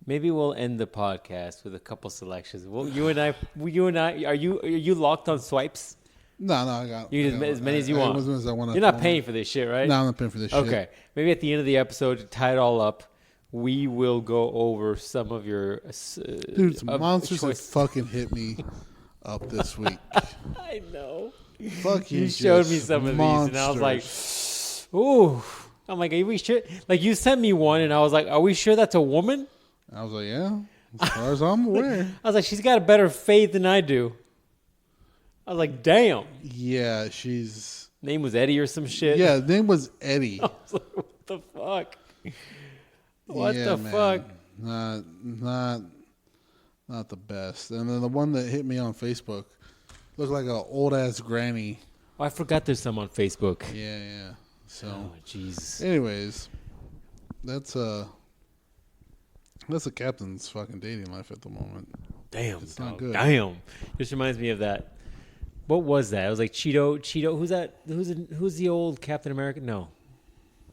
Maybe we'll end the podcast with a couple selections. Well, you and I, are you locked on swipes? No, I got you as many as you want. As I want. You're not paying for this shit, right? No, I'm not paying for this shit. Okay, maybe at the end of the episode, to tie it all up, we will go over some of your dude. Monsters have fucking hit me up this week. I know. Fucking you showed me some of these, and I was like, "Ooh." I'm like, "Are we sure?" Like you sent me one, and I was like, "Are we sure that's a woman?" I was like, "Yeah." As far as I'm aware. I was like, "She's got a better faith than I do." I was like, "Damn." Yeah, she's name was Eddie or some shit. Yeah, name was Eddie. I was like, "What the fuck? What the fuck?" Not the best. And then the one that hit me on Facebook looked like an old ass granny. Oh, I forgot there's some on Facebook. Yeah. So, Jesus. Anyways, that's the captain's fucking dating life at the moment. Damn, it's not good. Damn. This reminds me of that. What was that? It was like Cheeto. Who's that? Who's the old Captain America? No.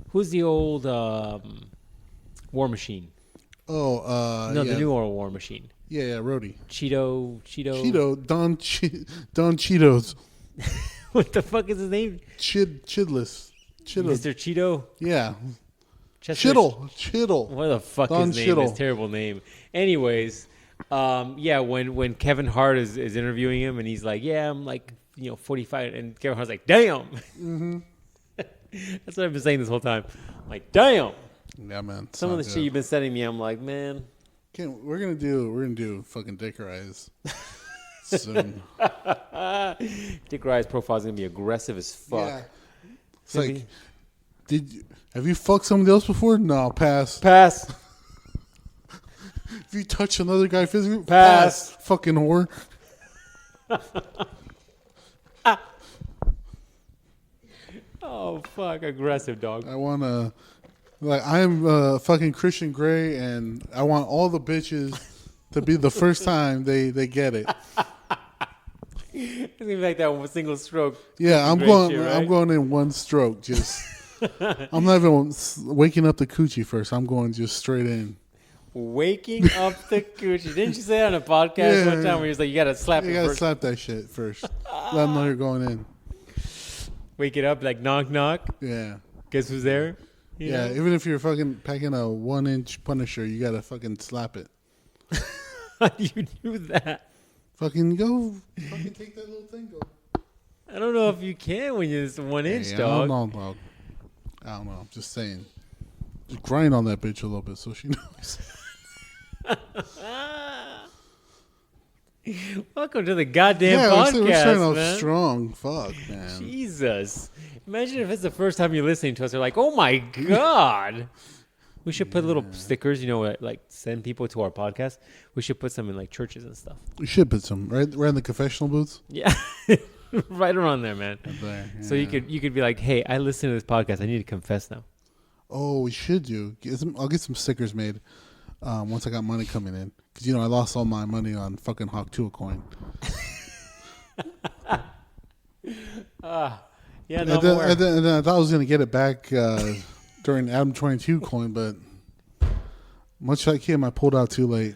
Who's the old War Machine? Oh, no, the new War Machine. Yeah, Rhodey. Cheeto. Don Cheetos. What the fuck is his name? Chidless. Mr. Cheeto? Yeah. Chittle. What the fuck Don his name Chittle. is? Terrible name. Anyways, when Kevin Hart is interviewing him and he's like, yeah, I'm like, 45, and Kevin Hart's like, damn. Mm-hmm. That's what I've been saying this whole time. I'm like, damn. Yeah, man. Some of the shit you've been sending me, I'm like, man. We're gonna do fucking Dick Rise soon. Dick Rise profile is gonna be aggressive as fuck. Yeah. It's like, have you fucked somebody else before? No, pass. Pass. If you touch another guy physically, pass. Fucking whore. Oh fuck, aggressive dog. I wanna, I'm fucking Christian Grey, and I want all the bitches to be the first time they get it. It's gonna be like that one single stroke. Yeah, I'm going in one stroke. Just, I'm not even waking up the coochie first. I'm going just straight in. Waking up the coochie. Didn't you say that on a podcast one time where he was like, you gotta slap it first? You gotta slap that shit first. Let them know you're going in. Wake it up, like knock knock. Yeah. Guess who's there? You know? Even if you're fucking packing a 1-inch Punisher, you gotta fucking slap it. How do you do that? Fucking take that little thing, go. I don't know if you can when you're 1 inch, dog. I don't know, dog. I don't know. I'm just saying. Just grind on that bitch a little bit so she knows. Welcome to the goddamn podcast, we're starting off man. Strong. Fuck, man. Jesus. Imagine if it's the first time you're listening to us. They're like, oh my God. We should put little stickers, like send people to our podcast. We should put some in like churches and stuff. We should put some right in the confessional booths. Yeah. Right around there, man. There, yeah. So you could be like, hey, I listen to this podcast. I need to confess now. Oh, we should do. I'll get some stickers made once I got money coming in. Because, I lost all my money on fucking Hawk 2 coin. Yeah, and then I thought I was going to get it back during Adam 22 coin, but much like him, I pulled out too late.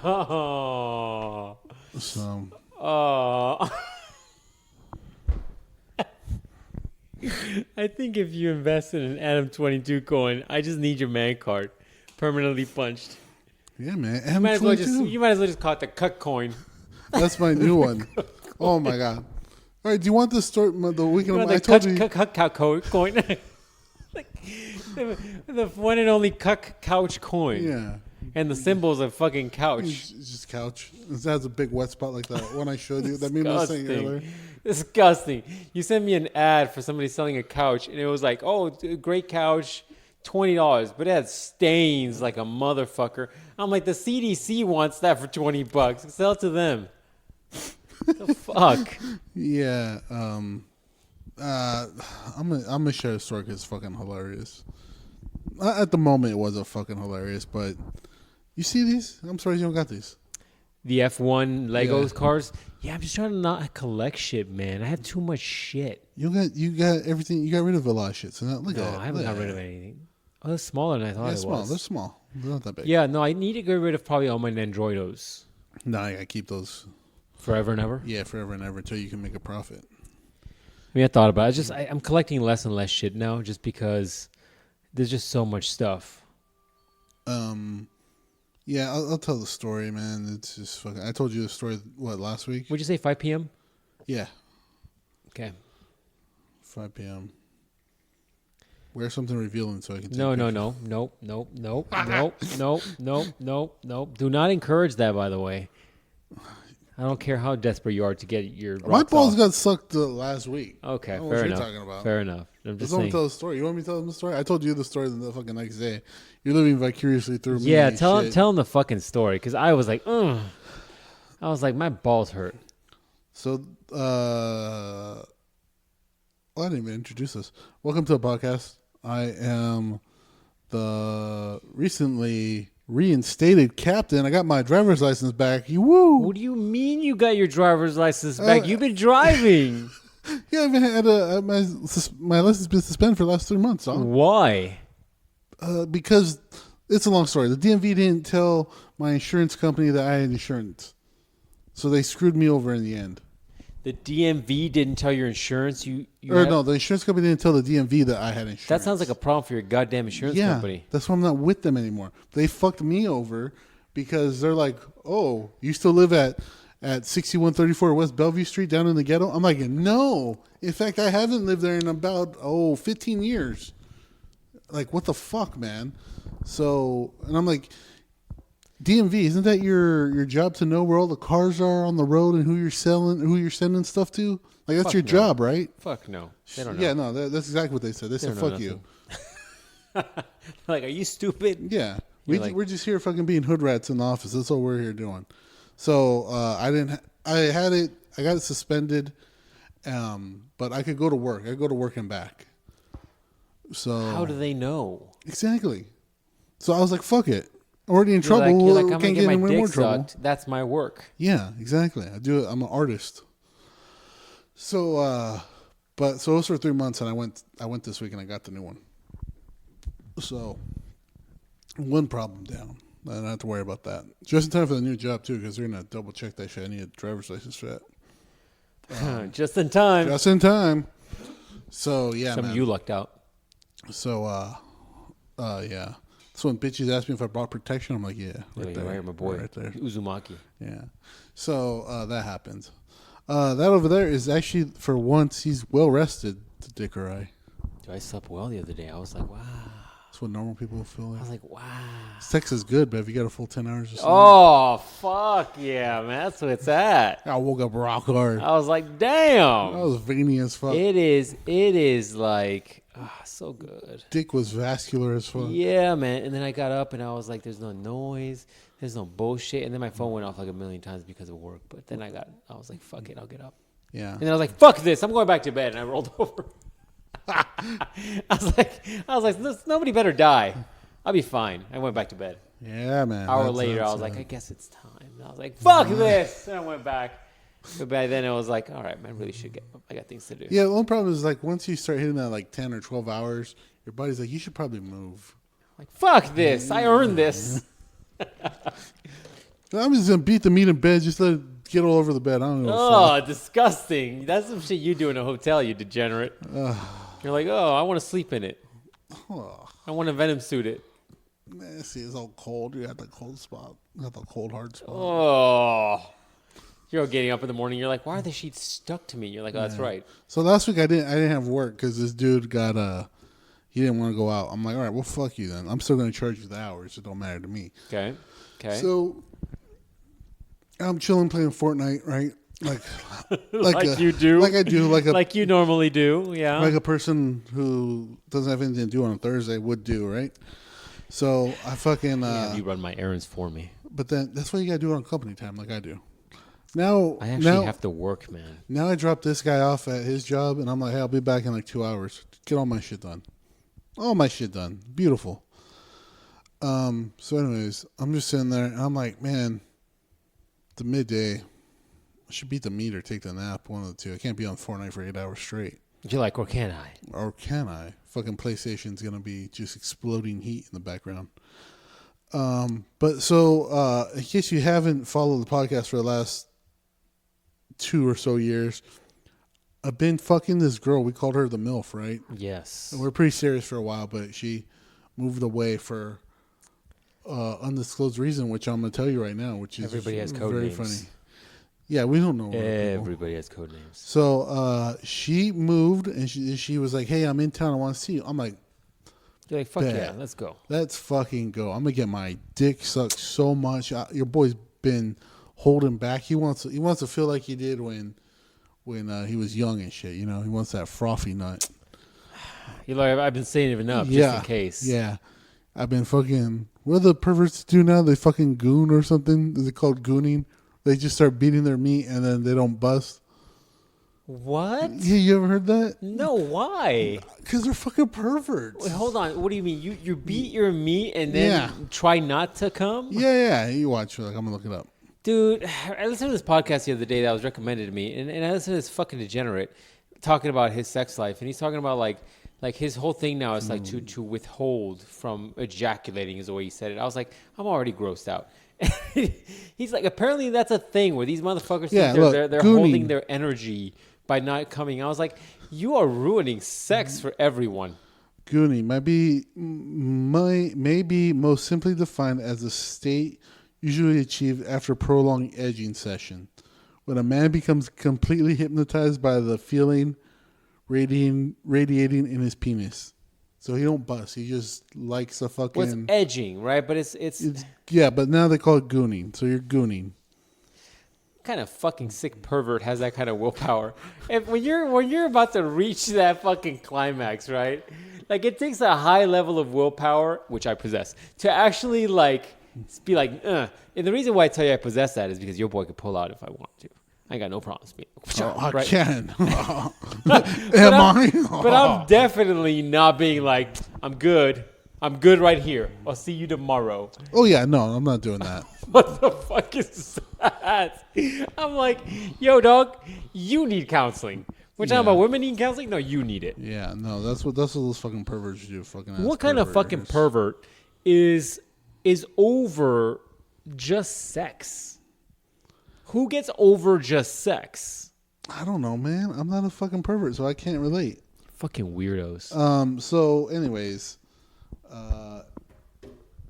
Oh. So. Oh. I think if you invest in an Adam 22 coin, I just need your man card permanently punched. Yeah, man. You might as well just call it the cut coin. That's my new one. Oh my God! All right, do you want the story? The weekend I told you. Cut coin. Like the one and only cuck couch coin. Yeah. And the symbol's a fucking couch. It's just couch. It has a big wet spot like that one I showed you. That meme I was saying earlier. Disgusting. You sent me an ad for somebody selling a couch, and it was like, oh, great couch, $20, but it had stains like a motherfucker. I'm like, the CDC wants that for $20. Sell it to them. The fuck? Yeah. I'm gonna share a story because it's fucking hilarious. At the moment, it wasn't fucking hilarious, but you see these? I'm sorry you don't got these. The F1 Legos cars? Yeah, I'm just trying to not collect shit, man. I have too much shit. You got everything. You got rid of a lot of shit. So now, look at it. I haven't got rid of anything. Oh, it's smaller than I thought Yeah, it small. was. They're small. They're not that big. Yeah, no, I need to get rid of probably all my Nandroidos. No, I gotta keep those. Forever and ever? Yeah, forever and ever until you can make a profit. I mean, I thought about it. I'm collecting less and less shit now just because there's just so much stuff. Yeah, I'll tell the story, man. It's just fucking. I told you the story, last week? Would you say 5 p.m.? Yeah. Okay. 5 p.m. Wear something revealing so I can take No. Nope. Do not encourage that, by the way. I don't care how desperate you are to get your rocks My balls off. got sucked last week. Okay, I don't know fair what enough. you're talking about. Fair enough. I'm just Let's saying. tell the story. You want me to tell them the story? I told you the story the fucking next day. You're living vicariously through me. Yeah, tell him the fucking story because I was like, ugh. I was like, my balls hurt. So, I didn't even introduce us. Welcome to the podcast. I am the recently reinstated captain. I got my driver's license back. Woo! What do you mean you got your driver's license back? You've been driving. Yeah, I've had my license been suspended for the last 3 months. Dog. Why? Because it's a long story. The DMV didn't tell my insurance company that I had insurance, so they screwed me over in the end. The DMV didn't tell your insurance No, the insurance company didn't tell the DMV that I had insurance. That sounds like a problem for your goddamn insurance company. That's why I'm not with them anymore. They fucked me over because they're like, "Oh, you still live at 6134 West Bellevue Street down in the ghetto?" I'm like, "No. In fact, I haven't lived there in about 15 years." Like, what the fuck, man? So, and I'm like, DMV, isn't that your job to know where all the cars are on the road and who you're sending stuff to? Like, that's your job, right? Fuck no. They don't know. Yeah, no, that's exactly what they said. They said, fuck you. Like, are you stupid? Yeah. We're just here fucking being hood rats in the office. That's all we're here doing. So, I got it suspended, but I could go to work. I could go to work and back. So. How do they know? Exactly. So I was like, fuck it. Already in trouble. You're like, I'm can't going to get get any my more dick trouble. sucked. That's my work. Yeah, exactly. I do it. I'm an artist. So, but it was for 3 months, and I went this week, and I got the new one. So, one problem down. I don't have to worry about that. Just in time for the new job too, because they're gonna double check that shit. I need a driver's license for that. Just in time. Just in time. So yeah, man. You lucked out. So, yeah. So when bitches ask me if I brought protection, I'm like, yeah, right there. Right, my boy. Right there. Uzumaki. Yeah. So that happens. That over there is actually, for once, he's well rested, the dick or I. Dude, I slept well the other day. I was like, wow. That's what normal people feel like. I was like, wow. Sex is good, but if you got a full 10 hours of sleep. Oh, fuck yeah, man. That's what it's at. I woke up rock hard. I was like, damn. I was veiny as fuck. It is like, so good. Dick was vascular as fuck. Yeah, man. And then I got up and I was like, there's no noise. There's no bullshit. And then my phone went off like a million times because of work. But then I was like, fuck it, I'll get up. Yeah. And then I was like, fuck this, I'm going back to bed. And I rolled over. I was like, nobody better die. I'll be fine. I went back to bed. Yeah, man. An hour later, I was like, I guess it's time. And I was like, fuck this. And I went back. But by then, I was like, all right, man, I really should get up. I got things to do. Yeah, the only problem is, like, once you start hitting that, like, 10 or 12 hours, your body's like, you should probably move. Like, fuck this. I earned this. I'm just going to beat the meat in bed. Just let it get all over the bed. I don't know. Oh, disgusting. That's some shit you do in a hotel, you degenerate. You're like, oh, I want to sleep in it. I want to Venom suit it. Man, see, it's all cold. You got the cold spot. You got the cold, hard spot. Oh. You're getting up in the morning. You're like, why are the sheets stuck to me? You're like, oh, that's right. So last week I didn't have work because this dude got he didn't want to go out. I'm like, all right, well, fuck you then. I'm still going to charge you the hours. It don't matter to me. Okay. So I'm chilling playing Fortnite, right? Like you do. Like I do. Like you normally do. Yeah. Like a person who doesn't have anything to do on a Thursday would do, right? So I fucking you run my errands for me. But then that's why you got to do it on company time, like I do. Now I actually have to work, man. Now I dropped this guy off at his job, and I'm like, hey, I'll be back in like 2 hours. Get all my shit done. All my shit done. Beautiful. So anyways, I'm just sitting there, and I'm like, man, the midday, I should beat the meat or take the nap, one of the two. I can't be on Fortnite for 8 hours straight. You're like, or can I? Or can I? Fucking PlayStation's gonna be just exploding heat in the background. But so in case you haven't followed the podcast for the last 2 or so years, I've been fucking this girl. We called her the MILF, right? Yes. And we're pretty serious for a while, but she moved away for undisclosed reason, which I'm gonna tell you right now, which is Everybody has code very names. funny. Yeah, we don't know. Everybody has code names. So she moved, and she was like, "Hey, I'm in town. I want to see you." I'm like, You're like, fuck Bet. yeah, let's go. "Let's fucking go." I'm gonna get my dick sucked so much. Your boy's been holding back. He wants to feel like he did when he was young and shit. You know, he wants that frothy nut. You're like, I've been saying it enough, just in case. Yeah, I've been fucking. What do the perverts do now? They fucking goon or something. Is it called gooning? They just start beating their meat and then they don't bust. What? Yeah, you ever heard that? No, why? Because they're fucking perverts. Wait, hold on. What do you mean? You beat your meat and then try not to come? Yeah. You watch. Like, I'm gonna look it up. Dude, I listened to this podcast the other day that was recommended to me, and I listened to this fucking degenerate talking about his sex life, and he's talking about like his whole thing now is like to withhold from ejaculating is the way he said it. I was like, I'm already grossed out. He's like, apparently that's a thing where these motherfuckers think they're holding their energy by not coming. I was like, you are ruining sex for everyone. Gooning may be most simply defined as a state usually achieved after a prolonged edging session, when a man becomes completely hypnotized by the feeling radiating in his penis. So he don't bust. He just likes a fucking... Well, it's edging, right? But it's yeah, but now they call it gooning. So you're gooning. What kind of fucking sick pervert has that kind of willpower? If when you're about to reach that fucking climax, right? Like, it takes a high level of willpower, which I possess, to actually like be like, And the reason why I tell you I possess that is because your boy could pull out if I want to. I got no problems. I right? can. But I'm definitely not being like, I'm good right here. I'll see you tomorrow. Oh, yeah. No, I'm not doing that. What the fuck is that? I'm like, yo, dog, you need counseling. We're talking about women needing counseling? No, you need it. Yeah, no, that's what those fucking perverts do. Fucking. What kind of fucking pervert is over just sex? Who gets over just sex? I don't know, man. I'm not a fucking pervert, so I can't relate. Fucking weirdos. So anyways,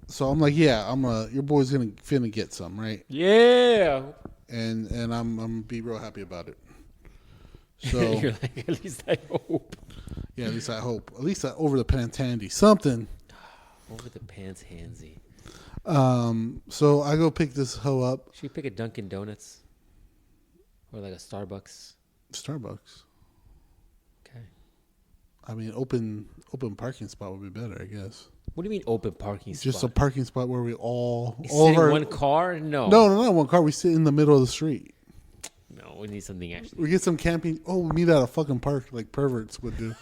so I'm like, yeah, your boy's finna get some, right? Yeah. And I'm gonna be real happy about it. So you're like, at least I hope. Yeah, at least I hope. At least over the pants handy. Something. Over the pants handsy. So I go pick this hoe up. Should we pick a Dunkin' Donuts? Or like a Starbucks? Starbucks. Okay. I mean, open parking spot would be better, I guess. What do you mean open parking spot? Just a parking spot where we all sit in one car? No. No, not one car. We sit in the middle of the street. No, we need something actually. We get some camping. Oh, we meet at a fucking park like perverts would do.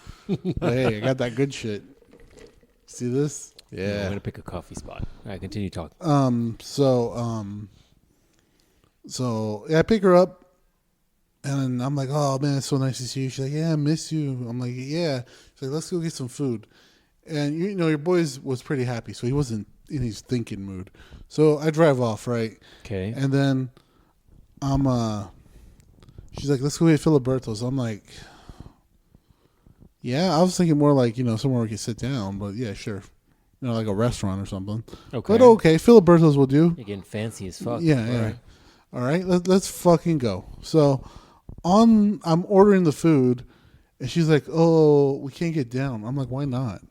Hey, I got that good shit. See this? Yeah. No, I'm going to pick a coffee spot. All right, continue talking. So yeah, I pick her up. And I'm like, oh, man, it's so nice to see you. She's like, yeah, I miss you. I'm like, yeah. She's like, let's go get some food. And, you know, your boy was pretty happy, so he wasn't in his thinking mood. So I drive off, right? Okay. And then she's like, let's go get Filiberto's. I'm like, yeah. I was thinking more like, you know, somewhere we could sit down. But, yeah, sure. You know, like a restaurant or something. Okay. But, okay, Filiberto's will do. You're getting fancy as fuck. Yeah. All right, let's fucking go. So I'm ordering the food, and she's like, oh, we can't get down. I'm like, why not?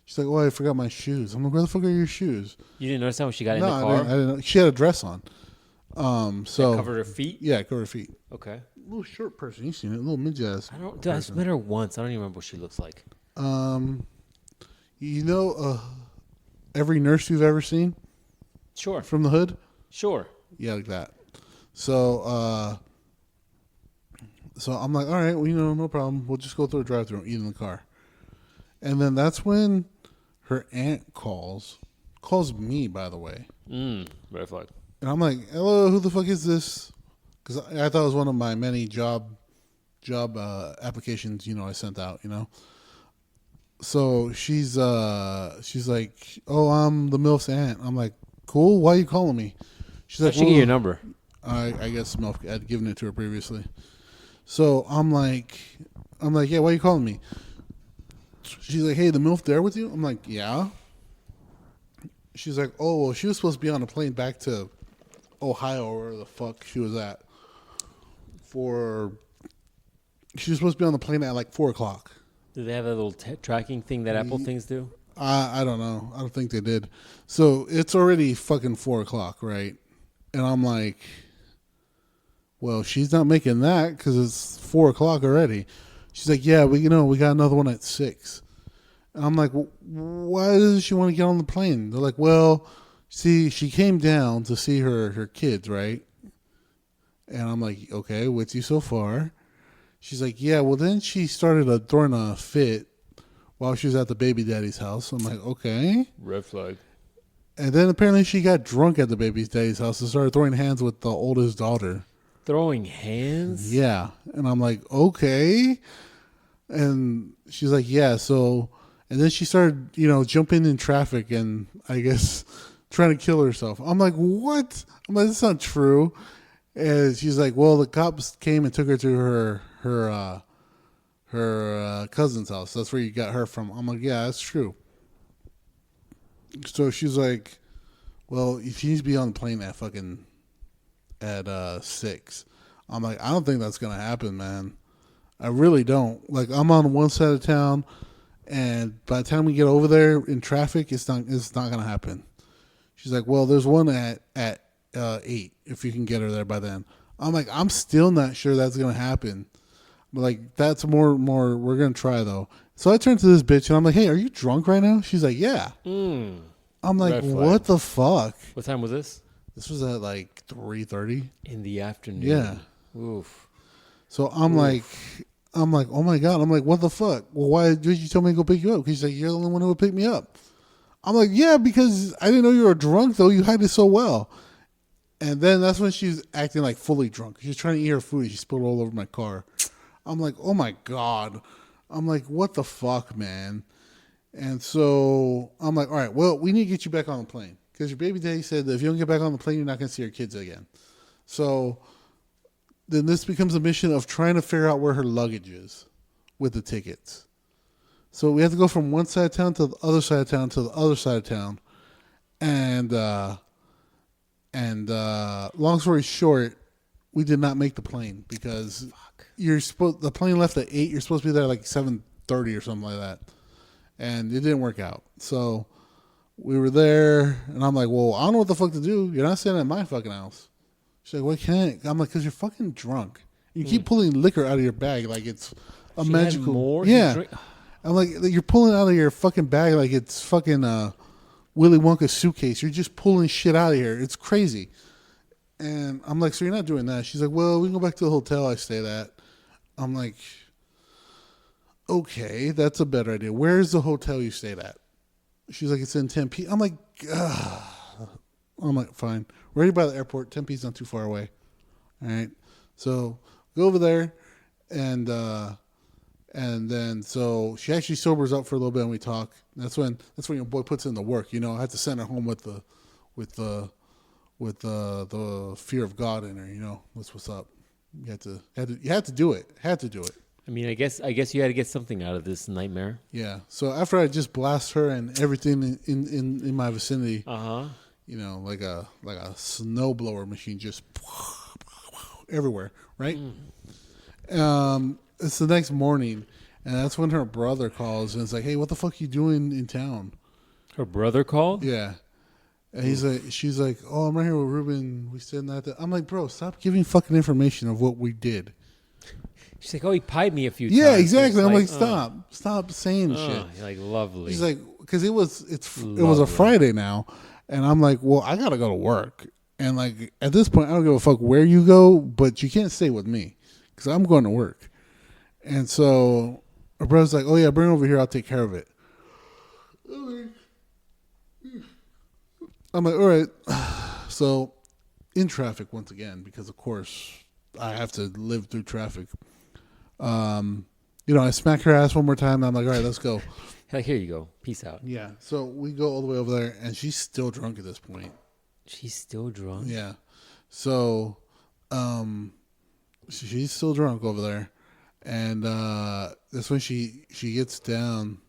She's like, oh, I forgot my shoes. I'm like, where the fuck are your shoes? You didn't notice that when she got in the car? I didn't know. She had a dress on. So it covered her feet? Yeah, it covered her feet. Okay. A little short person. You've seen it. A little midget ass. I met her once. I don't even remember what she looks like. You know, every nurse you've ever seen? Sure. From the hood? Sure. Yeah, like that. So I'm like, all right, well, you know, no problem. We'll just go through a drive-thru and eat in the car. And then that's when her aunt calls me, by the way. Red flag. And I'm like, hello, who the fuck is this? Because I thought it was one of my many job applications, I sent out, So she's like, "Oh, I'm the MILF's aunt." I'm like, "Cool. Why are you calling me?" She's like, I should get your number. I guess MILF had given it to her previously. So I'm like, "Yeah, why are you calling me?" She's like, "Hey, the MILF there with you?" I'm like, "Yeah." She's like, "Oh, well, she was supposed to be on a plane back to Ohio or where the fuck she was at. She was supposed to be on the plane at like 4:00. Do they have a little tracking thing that Apple things do? I don't know. I don't think they did. So it's already fucking 4:00, right? And I'm like, well, she's not making that because it's 4:00 already. She's like, yeah, we got another one at 6. And I'm like, well, why does she want to get on the plane? They're like, well, see, she came down to see her kids, right? And I'm like, okay, with you so far. She's like, yeah, well, then she started throwing a fit while she was at the baby daddy's house. I'm like, okay. Red flag. And then apparently she got drunk at the baby daddy's house and started throwing hands with the oldest daughter. Throwing hands? Yeah. And I'm like, okay. And she's like, yeah, so... And then she started, jumping in traffic and, I guess, trying to kill herself. I'm like, what? I'm like, that's not true. And she's like, well, the cops came and took her to her cousin's house. That's where you got her from. I'm like, yeah, that's true. So she's like, well, she needs to be on the plane at 6. I'm like, I don't think that's going to happen, man. I really don't. Like, I'm on one side of town, and by the time we get over there in traffic, it's not going to happen. She's like, well, there's one at 8 if you can get her there by then. I'm like, I'm still not sure that's going to happen. But like, that's more, we're going to try though. So I turned to this bitch and I'm like, hey, are you drunk right now? She's like, yeah. I'm like, what the fuck? What time was this? This was at like 3:30 in the afternoon. Yeah. Oof. So I'm like, oh my God. I'm like, what the fuck? Well, why did you tell me to go pick you up? Because she's like, you're the only one who would pick me up. I'm like, yeah, because I didn't know you were drunk though. You hide it so well. And then that's when she's acting like fully drunk. She's trying to eat her food. And she spilled all over my car. I'm like, oh my God. I'm like, what the fuck, man? And so I'm like, all right, well, we need to get you back on the plane. Because your baby daddy said that if you don't get back on the plane, you're not going to see your kids again. So then this becomes a mission of trying to figure out where her luggage is with the tickets. So we have to go from one side of town to the other side of town to the other side of town. And long story short, we did not make the plane because the plane left at 8. You're supposed to be there like 7:30 or something like that. And it didn't work out. So we were there, and I'm like, well, I don't know what the fuck to do. You're not staying at my fucking house. She's like, why can't I? I'm like, because you're fucking drunk. You keep pulling liquor out of your bag like it's a magical. Had more? Yeah. I'm like, you're pulling out of your fucking bag like it's fucking Willy Wonka's suitcase. You're just pulling shit out of here. It's crazy. And I'm like, so you're not doing that? She's like, well, we can go back to the hotel I stayed at. I'm like, okay, that's a better idea. Where's the hotel you stayed at? She's like, it's in Tempe. I'm like, ugh. I'm like, fine. We're already by the airport. Tempe's not too far away. All right. So go over there, and then so she actually sobers up for a little bit, and we talk. That's when your boy puts in the work. I had to send her home with the fear of God in her. What's up. You had to do it. Had to do it. I mean, I guess you had to get something out of this nightmare. Yeah. So after I just blast her and everything in my vicinity, like a snowblower machine, just everywhere, right? It's the next morning, and that's when her brother calls and it's like, "Hey, what the fuck are you doing in town?" Her brother called? Yeah. And she's like, "Oh, I'm right here with Ruben. We said that." I'm like, "Bro, stop giving fucking information of what we did." She's like, "Oh, he pied me a few times." Yeah, exactly. I'm like, stop saying shit. You're like, lovely. She's like, because it was a Friday now, and I'm like, well, I gotta go to work, and like at this point, I don't give a fuck where you go, but you can't stay with me because I'm going to work. And so her brother's like, "Oh yeah, bring it over here. I'll take care of it." I'm like, all right. So in traffic once again, because of course I have to live through traffic. I smack her ass one more time. And I'm like, all right, let's go. Like, here you go. Peace out. Yeah. So we go all the way over there, and she's still drunk at this point. She's still drunk? Yeah. So, she's still drunk over there, and that's when she gets down.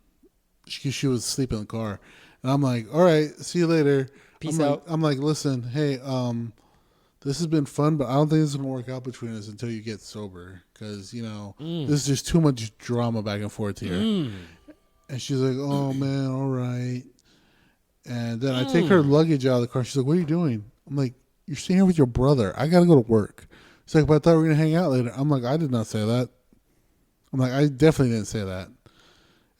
She was asleep in the car, and I'm like, all right, see you later. Peace out. I'm like, listen, hey, this has been fun, but I don't think this is gonna work out between us until you get sober, because this is just too much drama back and forth here. And she's like, oh man, all right. And then I take her luggage out of the car. She's like, what are you doing? I'm like, you're staying here with your brother. I gotta go to work. She's like, but I thought we were gonna hang out later. I'm like, I did not say that. I'm like, I definitely didn't say that.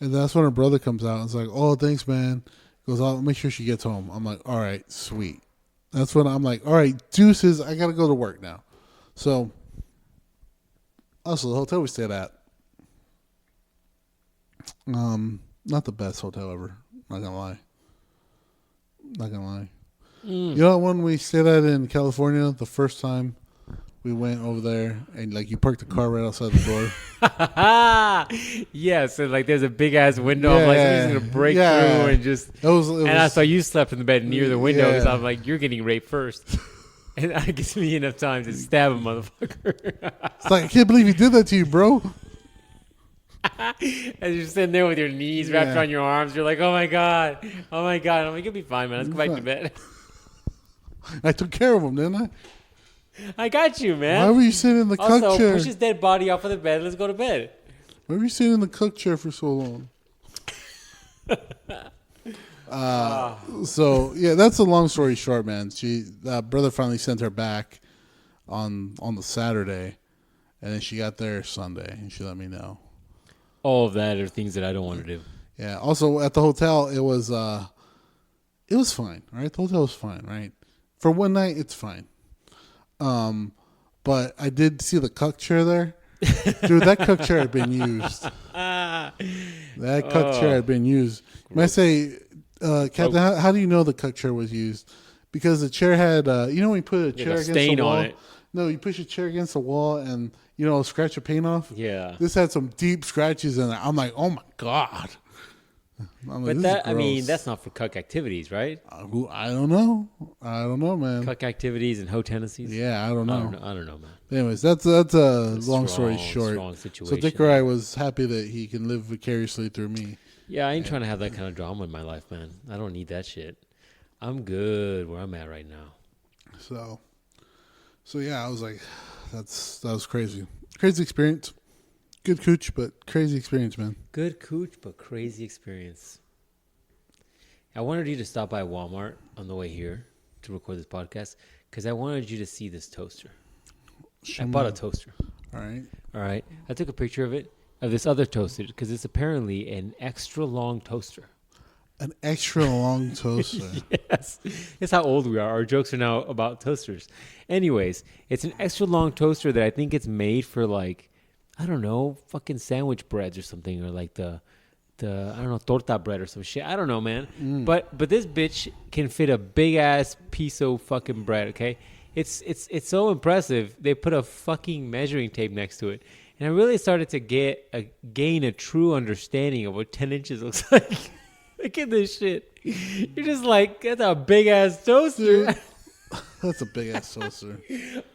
And that's when her brother comes out and is like, oh, thanks, man. He goes, I'll make sure she gets home. I'm like, all right, sweet. That's when I'm like, all right, deuces, I got to go to work now. So, also, the hotel we stayed at, not the best hotel ever. Not going to lie. You know when we stayed at in California the first time we went over there and like you parked the car right outside the door? Yeah, so like there's a big ass window. I'm like, somebody's gonna break through and just. I saw you slept in the bed near the window because I'm like, you're getting raped first, and that gives me enough time to stab a motherfucker. It's like, I can't believe he did that to you, bro. As you're sitting there with your knees wrapped around your arms, you're like, oh my god. I'm like, you'll be fine, man. Let's go back to bed. I took care of him, didn't I? I got you, man. Why were you sitting in the cook chair? Also, push his dead body off of the bed. Let's go to bed. Why were you sitting in the cook chair for so long? So, yeah, that's a long story short, man. Brother finally sent her back on the Saturday, and then she got there Sunday, and she let me know. All of that are things that I don't want to do. Yeah. Also, at the hotel, it was fine, right? The hotel was fine, right? For one night, it's fine. But I did see the cuck chair there. Dude, that cuck chair had been used. That cuck chair had been used. When I say, Captain, how do you know the cuck chair was used? Because the chair had, when you put a chair against the wall. On it. No, you push a chair against the wall and, scratch the paint off. Yeah. This had some deep scratches in it. I'm like, oh my God. But that's not for cuck activities, right? I don't know. Man. Cuck activities and hoe tendencies? Yeah, I don't know. I don't know, man. Anyways, that's a long story short. Strong situation. So Dick Rai was happy that he can live vicariously through me. Yeah, I ain't trying to have that kind of drama in my life, man. I don't need that shit. I'm good where I'm at right now. So yeah, I was like, that was crazy. Crazy experience. Good cooch, but crazy experience, man. Good cooch, but crazy experience. I wanted you to stop by Walmart on the way here to record this podcast because I wanted you to see this toaster. I bought a toaster. All right. I took a picture of this other toaster because it's apparently an extra long toaster. An extra long toaster. Yes. That's how old we are. Our jokes are now about toasters. Anyways, it's an extra long toaster that I think it's made for like, I don't know, fucking sandwich breads or something, or like the I don't know, torta bread or some shit. I don't know, man. But this bitch can fit a big ass piece of fucking bread. Okay, it's so impressive. They put a fucking measuring tape next to it, and I really started to gain a true understanding of what 10 inches looks like. Look at this shit. You're just like, that's a big ass toaster. That's a big ass toaster.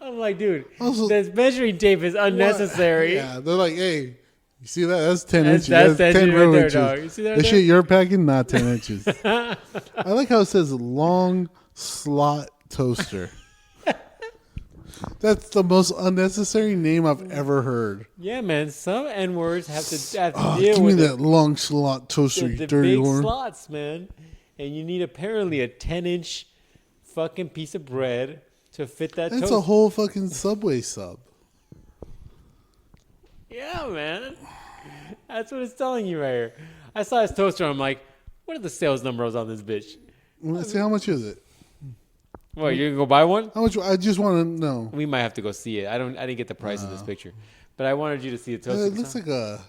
I'm like, dude, this measuring tape is unnecessary. Yeah, they're like, hey, you see that? That's 10 inches. That's 10 right there, inches. dog. You see that? The shit you're packing, not 10 inches. I like how it says long slot toaster. That's the most unnecessary name I've ever heard. Yeah, man. Some N-words have to deal give with me that long slot toaster, you dirty big whore. slots, man. And you need apparently a 10-inch fucking piece of bread to fit that toaster. That's a whole fucking Subway sub. Yeah, man. That's what it's telling you right here. I saw his toaster. I'm like, what are the sales numbers on this bitch? Let's see, how much is it? What, you're gonna go buy one? How much? I just want to know. We might have to go see it. I didn't get the price of this picture, but I wanted you to see the toaster. It looks like I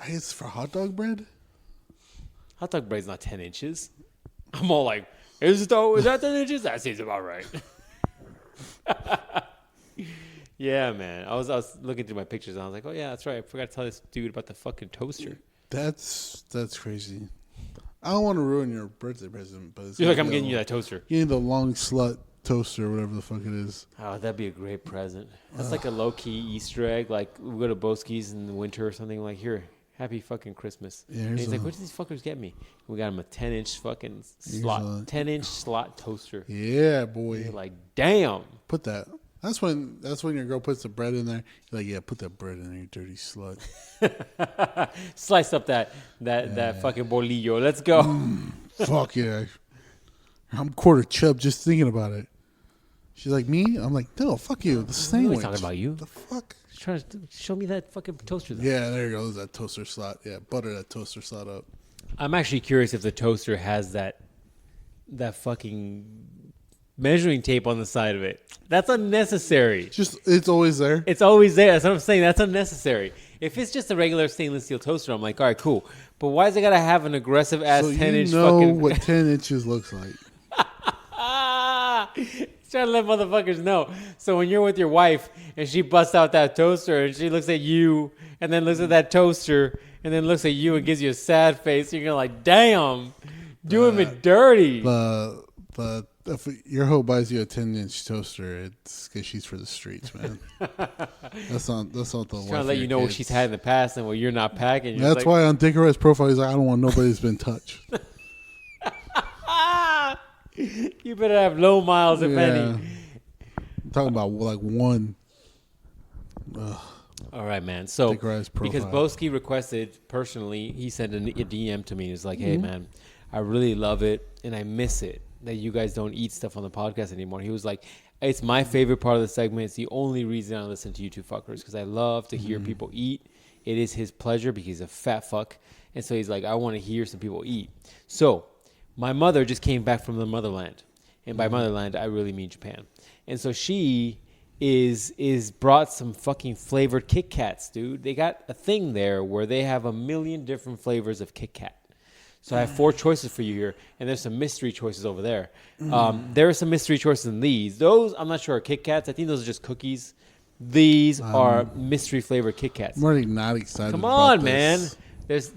guess it's for hot dog bread. Hot dog bread's not 10 inches. I'm all like, is that 10 inches? That seems about right. Yeah, man. I was looking through my pictures and I was like, oh yeah, that's right. I forgot to tell this dude about the fucking toaster. That's crazy. I don't want to ruin your birthday present, but it's You're like, gonna I'm be getting you that toaster. getting the long slut toaster or whatever the fuck it is. Oh, that'd be a great present. That's like a low key Easter egg. Like we go to Boski's in the winter or something. Like here, happy fucking Christmas. Yeah, and he's here's like, a- what did these fuckers get me? We got him a 10-inch fucking Here's slot, a- 10-inch slot toaster. Yeah, boy. You're like, damn. Put that. That's when your girl puts the bread in there. You're like, yeah, put that bread in there, you dirty slut. Slice up that fucking bolillo. Let's go. Fuck yeah. I'm quarter chub just thinking about it. She's like, me? I'm like, no, fuck you. The sandwich. talking about you. The fuck? She's trying to show me that fucking toaster. Though. Yeah, there you go. There's that toaster slot. Yeah, butter that toaster slot up. I'm actually curious if the toaster has that fucking measuring tape on the side of it. That's unnecessary. It's always there. It's always there. That's what I'm saying. That's unnecessary. If it's just a regular stainless steel toaster, I'm like, all right, cool. But why is it gotta have an aggressive ass So 10-inch you know fucking? what 10 inches looks like. He's trying to let motherfuckers know. So when you're with your wife and she busts out that toaster and she looks at you and then looks at that toaster and then looks at you and gives you a sad face, you're gonna like, damn, doing me dirty. But if your hoe buys you a 10-inch toaster, it's because she's for the streets, man. That's not the Trying to let you know what she's had in the past and what you're not packing. That's why on Degenerate's profile, he's like, I don't want nobody that's been touched. You better have low miles, if any. I'm talking about like one. All right, man. So Degenerate's because profile. Boski requested personally, he sent a DM to me. He's like, hey, man, I really love it and I miss it that you guys don't eat stuff on the podcast anymore. He was like, it's my favorite part of the segment. It's the only reason I listen to you two fuckers because I love to hear people eat. It is his pleasure because he's a fat fuck. And so he's like, I want to hear some people eat. So my mother just came back from the motherland. And by motherland, I really mean Japan. And so she is brought some fucking flavored Kit Kats, dude. They got a thing there where they have 1 million different flavors of Kit Kat. So I have 4 choices for you here, and there's some mystery choices over there. There are some mystery choices in these. Those, I'm not sure, are Kit Kats. I think those are just cookies. These are mystery flavored Kit Kats. I'm already not excited. Come about on, this. man.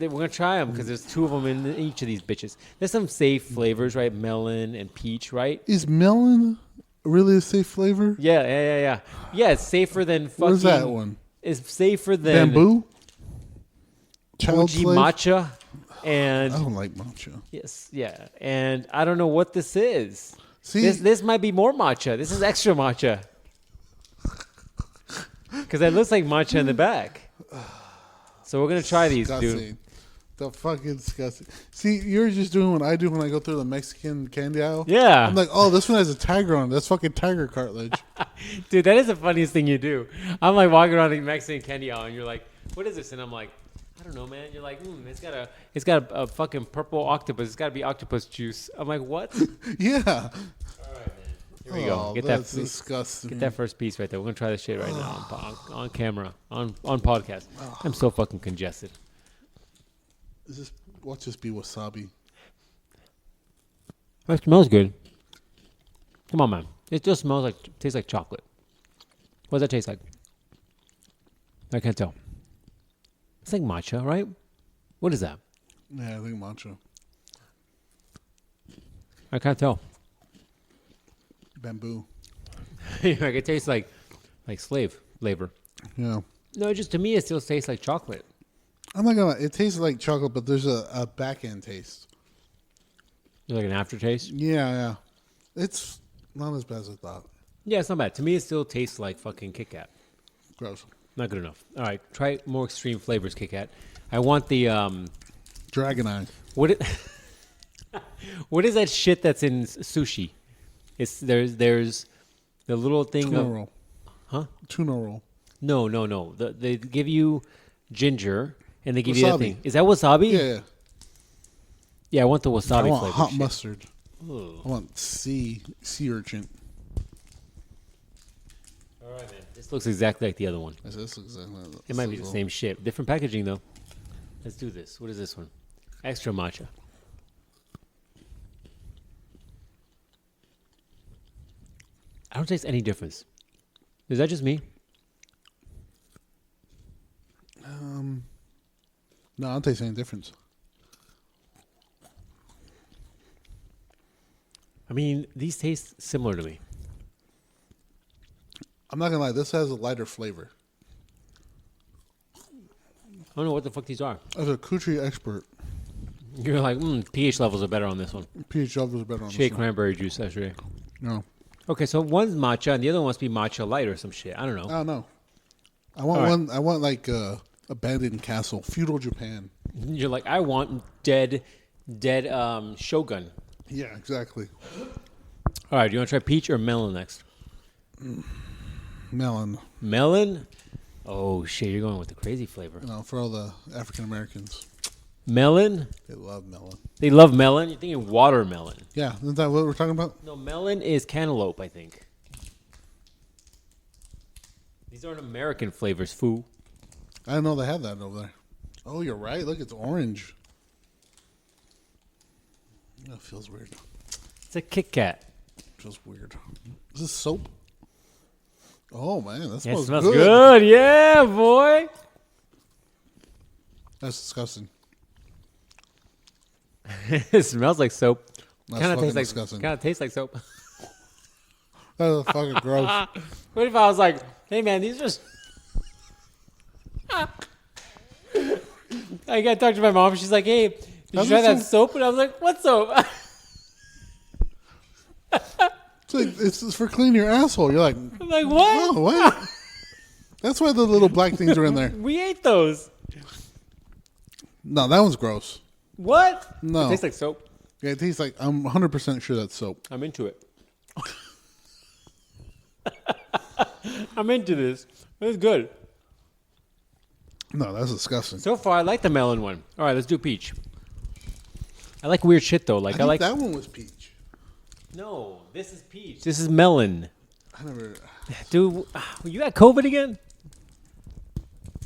We're going to try them because there's 2 of them in each of these bitches. There's some safe flavors, right? Melon and peach, right? Is melon really a safe flavor? Yeah. Yeah, it's safer than fucking... Where's that one? It's safer than... Bamboo? Child Fuji slave? matcha. And I don't like matcha. yes, yeah. And I don't know what this is. See, This might be more matcha. This is extra matcha. Because it looks like matcha in the back. So we're going to try these, dude. disgusting. The fucking disgusting. See, you're just doing what I do when I go through the Mexican candy aisle. Yeah. I'm like, oh, this one has a tiger on it. That's fucking tiger cartilage. Dude, that is the funniest thing you do. I'm like walking around the Mexican candy aisle and you're like, what is this? And I'm like, I don't know, man. You're like, it's got a fucking purple octopus. It's got to be octopus juice. I'm like, what? Yeah. All right, man. Here we go. That's disgusting. Get that first piece right there. We're gonna try this shit right now on camera, on podcast. I'm so fucking congested. Watch this be wasabi. It smells good. Come on, man. It just tastes like chocolate. What does that taste like? I can't tell. It's like matcha, right? What is that? Yeah, I think matcha. I can't tell. Bamboo. Like it tastes like slave labor. Yeah. No, just to me, it still tastes like chocolate. I'm not gonna. It tastes like chocolate, but there's a back end taste. Like an aftertaste. Yeah. It's not as bad as I thought. Yeah, it's not bad. To me, it still tastes like fucking Kit Kat. Gross. Not good enough. All right, try more extreme flavors, Kit Kat. I want the Dragon Eye. what what is that shit that's in sushi? It's there's the little thing Tuna of roll. huh? Tuna roll. No. They give you ginger and they give you that Wasabi. thing. Is that wasabi? Yeah. Yeah, I want the wasabi I want flavor. hot shit. mustard. Ooh. I want sea urchin. All right, man. This looks exactly like the other one. This looks exactly. It might be the same shit. Different packaging, though. Let's do this. What is this one? Extra matcha. I don't taste any difference. Is that just me? No, I don't taste any difference. I mean, these taste similar to me. I'm not gonna lie. This has a lighter flavor. I don't know what the fuck these are. As a coochie expert, You're like, pH levels are better on this one. pH levels are better on Shake this one. cranberry juice yesterday. No, Okay, so one's matcha and the other one must be matcha light or some shit. I don't know. I don't know. I want All right. one. I want like abandoned castle, feudal Japan. You're like, I want dead shogun. Yeah, exactly. All right, do you want to try peach or melon next? Melon. Melon? Oh, shit, you're going with the crazy flavor. No, for all the African Americans, Melon? they love melon. They love melon? You're thinking watermelon. Yeah, isn't that what we're talking about? No, melon is cantaloupe, I think. These aren't American flavors, fool. I didn't know they had that over there. Oh, you're right. Look, it's orange. That feels weird. It's a Kit Kat. Feels weird. Is this soap? Oh man, that Yeah, it smells, smells good. good. Yeah, boy. That's disgusting. It smells like soap. That's Kind of fucking tastes disgusting. like. Kind of tastes like soap. That is fucking gross. What if I was like, "Hey, man, these are." I got to talk to my mom. She's like, "Hey, did you How's try it that so- soap?" And I was like, "What soap?" It's, like, it's for cleaning your asshole. You're like, I'm like, "What? oh, what? That's why the little black things are in there. We ate those. No, that one's gross. What? No. It tastes like soap. Yeah, it tastes like, I'm 100% sure that's soap. I'm into it. I'm into this. It's good. No, that's disgusting. So far, I like the melon one. All right, let's do peach. I like weird shit though. Like I like that one was peach. No, this is peach. This is melon. I never. Dude, you got COVID again?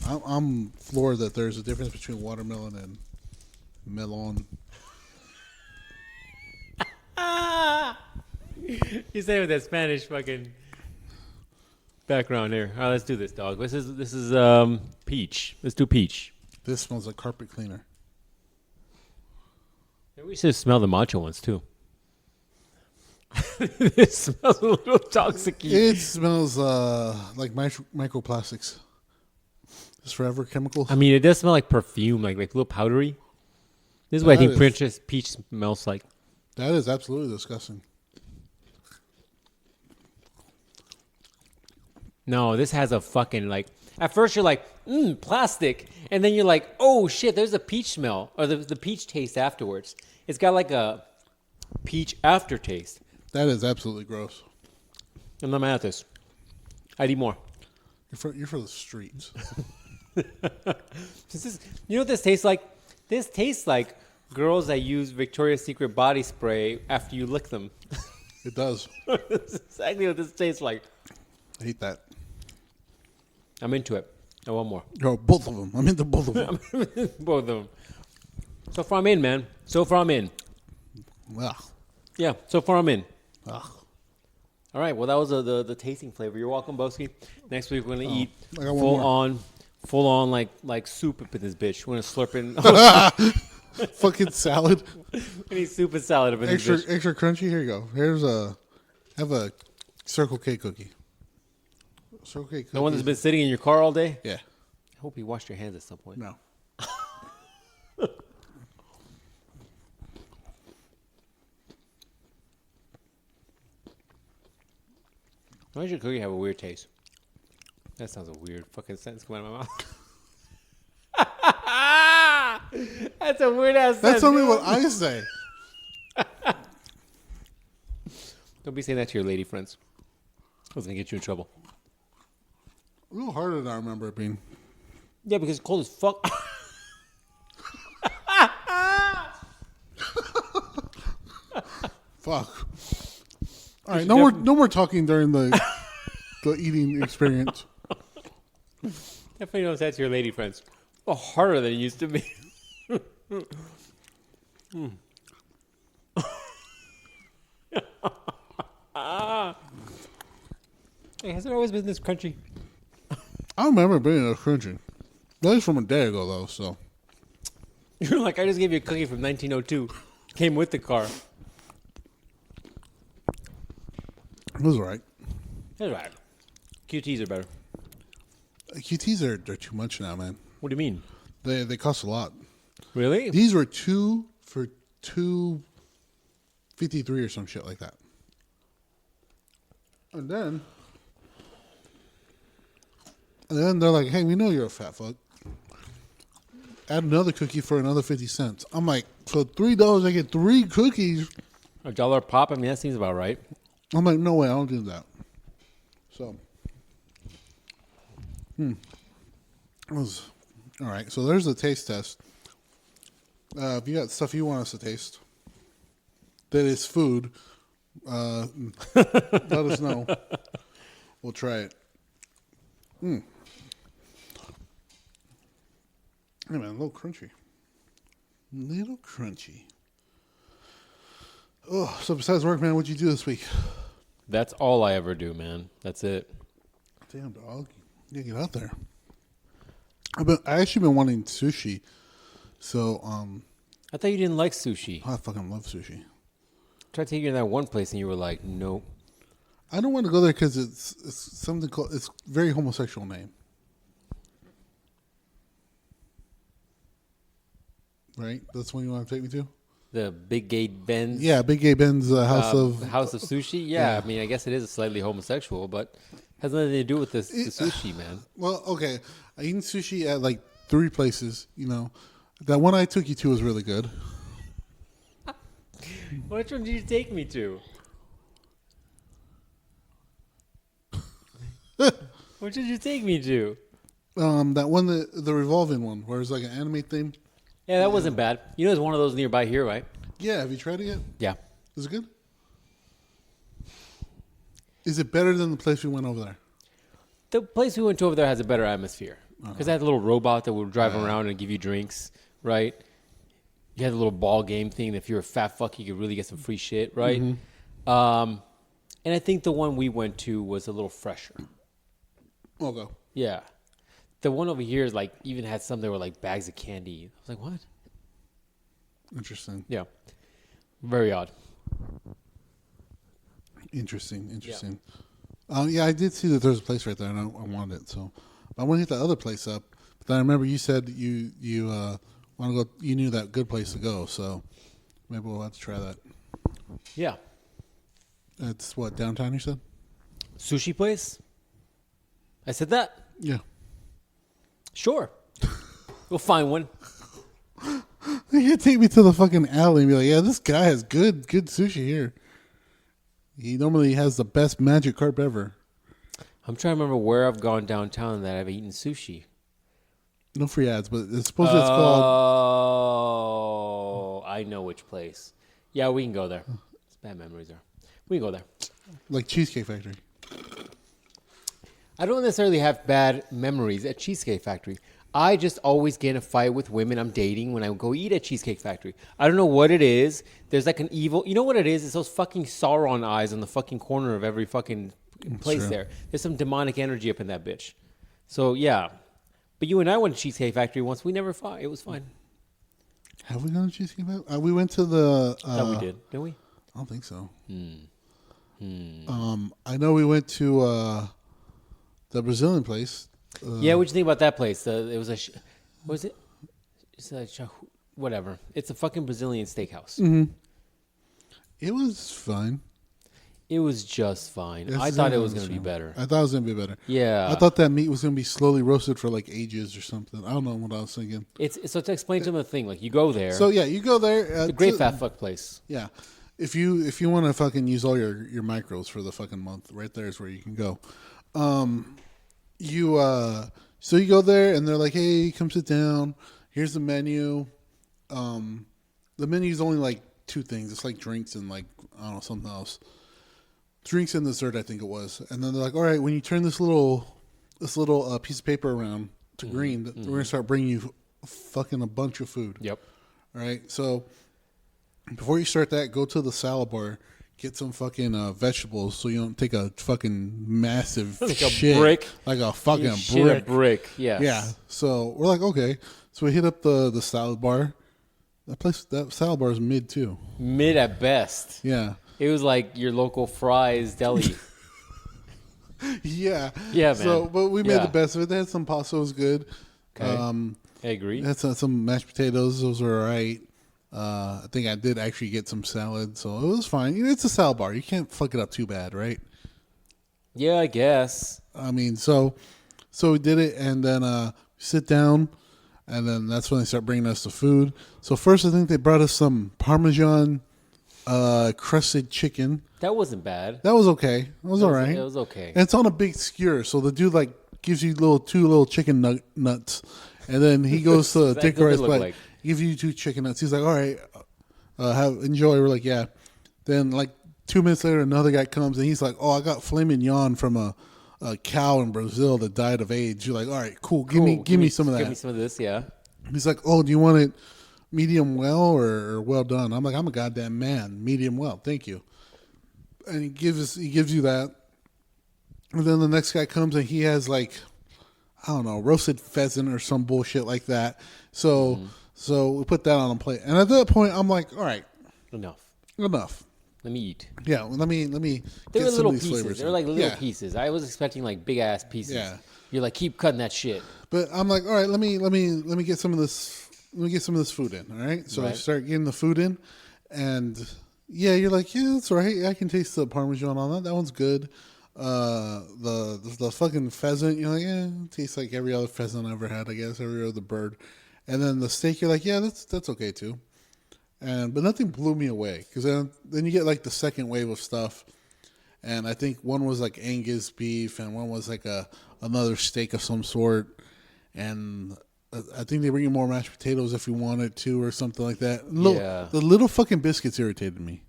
I'm floored that there's a difference between watermelon and melon. You say it with that Spanish fucking background here. All right, let's do this, dog. This is peach. Let's do peach. This smells like carpet cleaner. Maybe we should smell the matcha ones too. This smells a little toxic. It smells like microplastics. It's forever chemicals. I mean, it does smell like perfume, like a little powdery. This is what I think That is- Princess Peach smells like. That is absolutely disgusting. No, this has a fucking like. At first, you're like, plastic, and then you're like, oh shit, there's a peach smell or the peach taste afterwards. It's got like a peach aftertaste. That is absolutely gross. I'm not mad at this. I'd eat more. You're for the streets. This is, you know what this tastes like? This tastes like girls that use Victoria's Secret body spray after you lick them. It does. That's exactly what this tastes like. I hate that. I'm into it. I want more. Oh, both of them. I'm into both of them. Both of them. So far I'm in, man. So far I'm in. Ugh. Yeah, so far I'm in. Ugh. All right, well, that was the tasting flavor. You're welcome, Boski. Next week, we're going to eat I got one full on like soup up in this bitch. We're going to slurp in. Fucking salad. We need soup and salad up in this bitch. Extra crunchy. Here you go. Have a Circle K cookie. Circle K cookie. The one that's been sitting in your car all day? Yeah. I hope you washed your hands at some point. No. Why does your cookie have a weird taste? That sounds a weird fucking sentence coming out of my mouth. That's a weird ass sentence. That's only what I say. Don't be saying that to your lady friends. I was going to get you in trouble. A little harder than I remember it being. Yeah, because it's cold as fuck. Fuck. All right, no more talking during the eating experience. Definitely don't say that to your lady friends. Oh, harder than it used to be. Hey, has it always been this crunchy? I remember being a crunchy. That was from a day ago, though, so. You're like, I just gave you a cookie from 1902. Came with the car. It was all right. That's right. QTs are better. QTs they're too much now, man. What do you mean? They cost a lot. Really? These were two for $2.53 or some shit like that. And then they're like, hey, we know you're a fat fuck. Add another cookie for another 50 cents. I'm like, for $3 I get 3 cookies. $1 a pop? I mean, that seems about right. I'm like, no way, I don't do that. So, it was all right. So there's the taste test. If you got stuff you want us to taste that is food, let us know. We'll try it. Hey man, a little crunchy. Little crunchy. Oh, so besides work, man, what'd you do this week? That's all I ever do, man. That's it. Damn, dog. You gotta get out there. I actually been wanting sushi. So, I thought you didn't like sushi. I fucking love sushi. Tried taking you to that one place and you were like, nope. I don't want to go there because it's something called, it's a very homosexual name. Right? That's the one you want to take me to? The Big Gay Ben's. Yeah, Big Gay Ben's House of Sushi. Yeah, I mean, I guess it is slightly homosexual, but has nothing to do with the sushi, man. Well, okay. I eaten sushi at like 3 places, you know. That one I took you to was really good. Which one did you take me to? Which did you take me to? That one, the revolving one, where it's like an anime theme. Yeah, that wasn't bad. You know, there's one of those nearby here, right? Yeah, have you tried it yet? Yeah. Is it good? Is it better than the place we went over there? The place we went to over there has a better atmosphere. Because they had a little robot that would drive around and give you drinks, right? You had a little ball game thing. If you're a fat fuck, you could really get some free shit, right? Mm-hmm. And I think the one we went to was a little fresher. Okay. Yeah. The one over here is like even had some that were like bags of candy. I was like, what? Interesting. Yeah. Very odd. Interesting. Yeah, I did see that there's a place right there, and I wanted it. So I want to hit the other place up. But then I remember you said you want to go. You knew that good place to go, so maybe we'll have to try that. Yeah. It's what, downtown? You said sushi place. I said that. Yeah. Sure. We'll find one. You take me to the fucking alley and be like, yeah, this guy has good sushi here. He normally has the best magic carp ever. I'm trying to remember where I've gone downtown that I've eaten sushi. No free ads, but it's supposedly it's called. Oh, I know which place. Yeah, we can go there. It's bad memories there. We can go there. Like Cheesecake Factory. I don't necessarily have bad memories at Cheesecake Factory. I just always get in a fight with women I'm dating when I go eat at Cheesecake Factory. I don't know what it is. There's like an evil... You know what it is? It's those fucking Sauron eyes on the fucking corner of every fucking place there. There's some demonic energy up in that bitch. So, yeah. But you and I went to Cheesecake Factory once. We never fought. It was fine. Have we gone to Cheesecake Factory? We went to the... I thought we did. Didn't we? I don't think so. I know we went to the Brazilian place. Yeah, what'd you think about that place? It was a... what was it? It's a... whatever. It's a fucking Brazilian steakhouse. Mm-hmm. It was fine. It was just fine. I thought it was going to be better. I thought it was going to be better. Yeah. I thought that meat was going to be slowly roasted for like ages or something. I don't know what I was thinking. So to explain to them the thing, like you go there. So yeah, you go there. It's a great fat fuck place. Yeah. If you want to fucking use all your macros for the fucking month, right there is where you can go. So you go there and they're like, hey, come sit down. Here's the menu. The menu is only like 2 things. It's like drinks and like, I don't know, something else. Drinks and dessert, I think it was. And then they're like, all right, when you turn this little piece of paper around to green, we're going to start bringing you fucking a bunch of food. Yep. All right. So before you start that, go to the salad bar, get some fucking vegetables so you don't take a fucking massive like shit. A brick. Like a fucking shit brick. A brick, yes. Yeah. So we're like, okay. So we hit up the salad bar. that salad bar is mid too. Mid at best. Yeah. It was like your local Fry's Deli. Yeah. Yeah, man. So, but we made Yeah. the best of it. They had some pasta, it was good. Okay. I agree. They had some mashed potatoes. Those were all right. I think I did actually get some salad, so it was fine. You know, it's a salad bar. You can't fuck it up too bad, right? Yeah, I guess. I mean, so we did it, and then sit down, and then that's when they start bringing us the food. So first, I think they brought us some Parmesan crusted chicken. That wasn't bad. That was okay. It was all right. It was okay. And it's on a big skewer, so the dude like gives you two little chicken nuts, and then he goes to That's take the what it rice looked bite. like. Give you 2 chicken nuts. He's like, all right, enjoy. We're like, yeah. Then like 2 minutes later, another guy comes and he's like, oh, I got filet mignon from a cow in Brazil that died of AIDS. You're like, all right, cool. Give me some of that. Give me some of this, yeah. He's like, oh, do you want it medium well or well done? I'm like, I'm a goddamn man. Medium well, thank you. And he gives you that. And then the next guy comes and he has like, I don't know, roasted pheasant or some bullshit like that. So we put that on a plate. And at that point, I'm like, all right, Enough. Let me eat. Yeah, let me They get were some little of these pieces. flavors. They were like little Yeah. pieces. I was expecting like big ass pieces. Yeah. You're like, keep cutting that shit. But I'm like, all right, let me get some of this. Let me get some of this food in. All right. So I Right. start getting the food in, and yeah, you're like, yeah, that's all right. I can taste the Parmesan on that. That one's good. The fucking pheasant, you're like, yeah, it tastes like every other pheasant I ever had. I guess every other bird. And then the steak, you're like, yeah, that's okay too. But nothing blew me away because then you get like the second wave of stuff, and I think one was like Angus beef and one was like another steak of some sort, and I think they bring you more mashed potatoes if you wanted to or something like that. Yeah. The little fucking biscuits irritated me.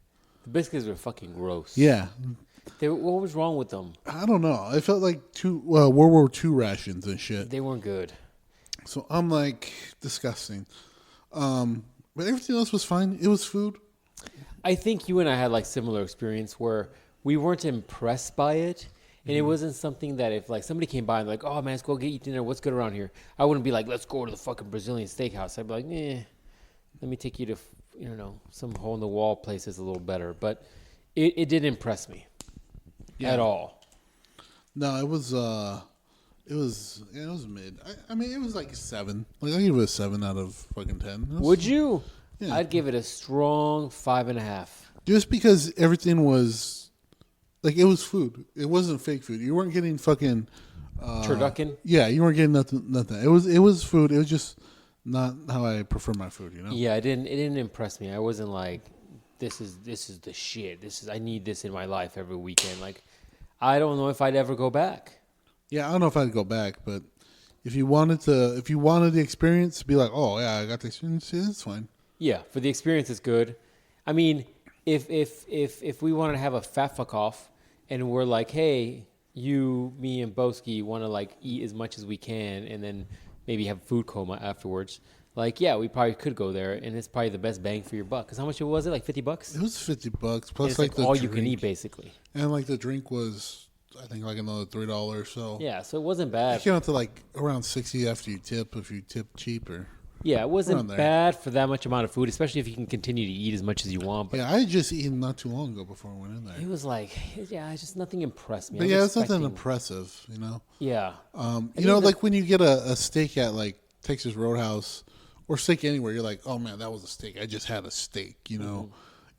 The biscuits were fucking gross. Yeah, What was wrong with them? I don't know. I felt like World War II rations and shit. They weren't good. So I'm like, disgusting. But everything else was fine. It was food. I think you and I had like similar experience where we weren't impressed by it. And it wasn't something that if like somebody came by and like, oh man, let's go eat dinner. What's good around here? I wouldn't be like, let's go to the fucking Brazilian steakhouse. I'd be like, let me take you to, some hole in the wall places a little better. But it didn't impress me at all. No, it was mid. I mean, it was like a 7. Like I give it a 7 out of fucking 10. Would you? Yeah. I'd give it a strong 5.5. Just because everything was like, it was food. It wasn't fake food. You weren't getting fucking Turducken? Yeah, you weren't getting nothing. It was food. It was just not how I prefer my food. Yeah, it didn't impress me. I wasn't like, this is the shit. I need this in my life every weekend. Like, I don't know if I'd ever go back. Yeah, I don't know if I'd go back, but if you wanted the experience, be like, oh yeah, I got the experience. Yeah, it's fine. Yeah, for the experience, it's good. I mean, if we wanted to have a fat fuck off, and we're like, hey, you, me, and Boski want to like eat as much as we can, and then maybe have food coma afterwards. Like, yeah, we probably could go there, and it's probably the best bang for your buck. Because how much was it? Like $50? It was $50 plus It's like the all drink. you can eat, basically. And like the drink was, I think, like another $3. So Yeah, so it wasn't it bad. came out to like around 60 after you tip, if you tip cheaper. Yeah, it wasn't around there. bad for that much amount of food, especially if you can continue to eat as much as you want. But Yeah, I had just eaten not too long ago before I went in there. it was like, yeah, it's just nothing impressed me. But I was yeah, it's nothing expecting- impressive, you know. Yeah. Like when you get a steak at like Texas Roadhouse or steak anywhere, you're like, oh man, that was a steak. I just had a steak, you know.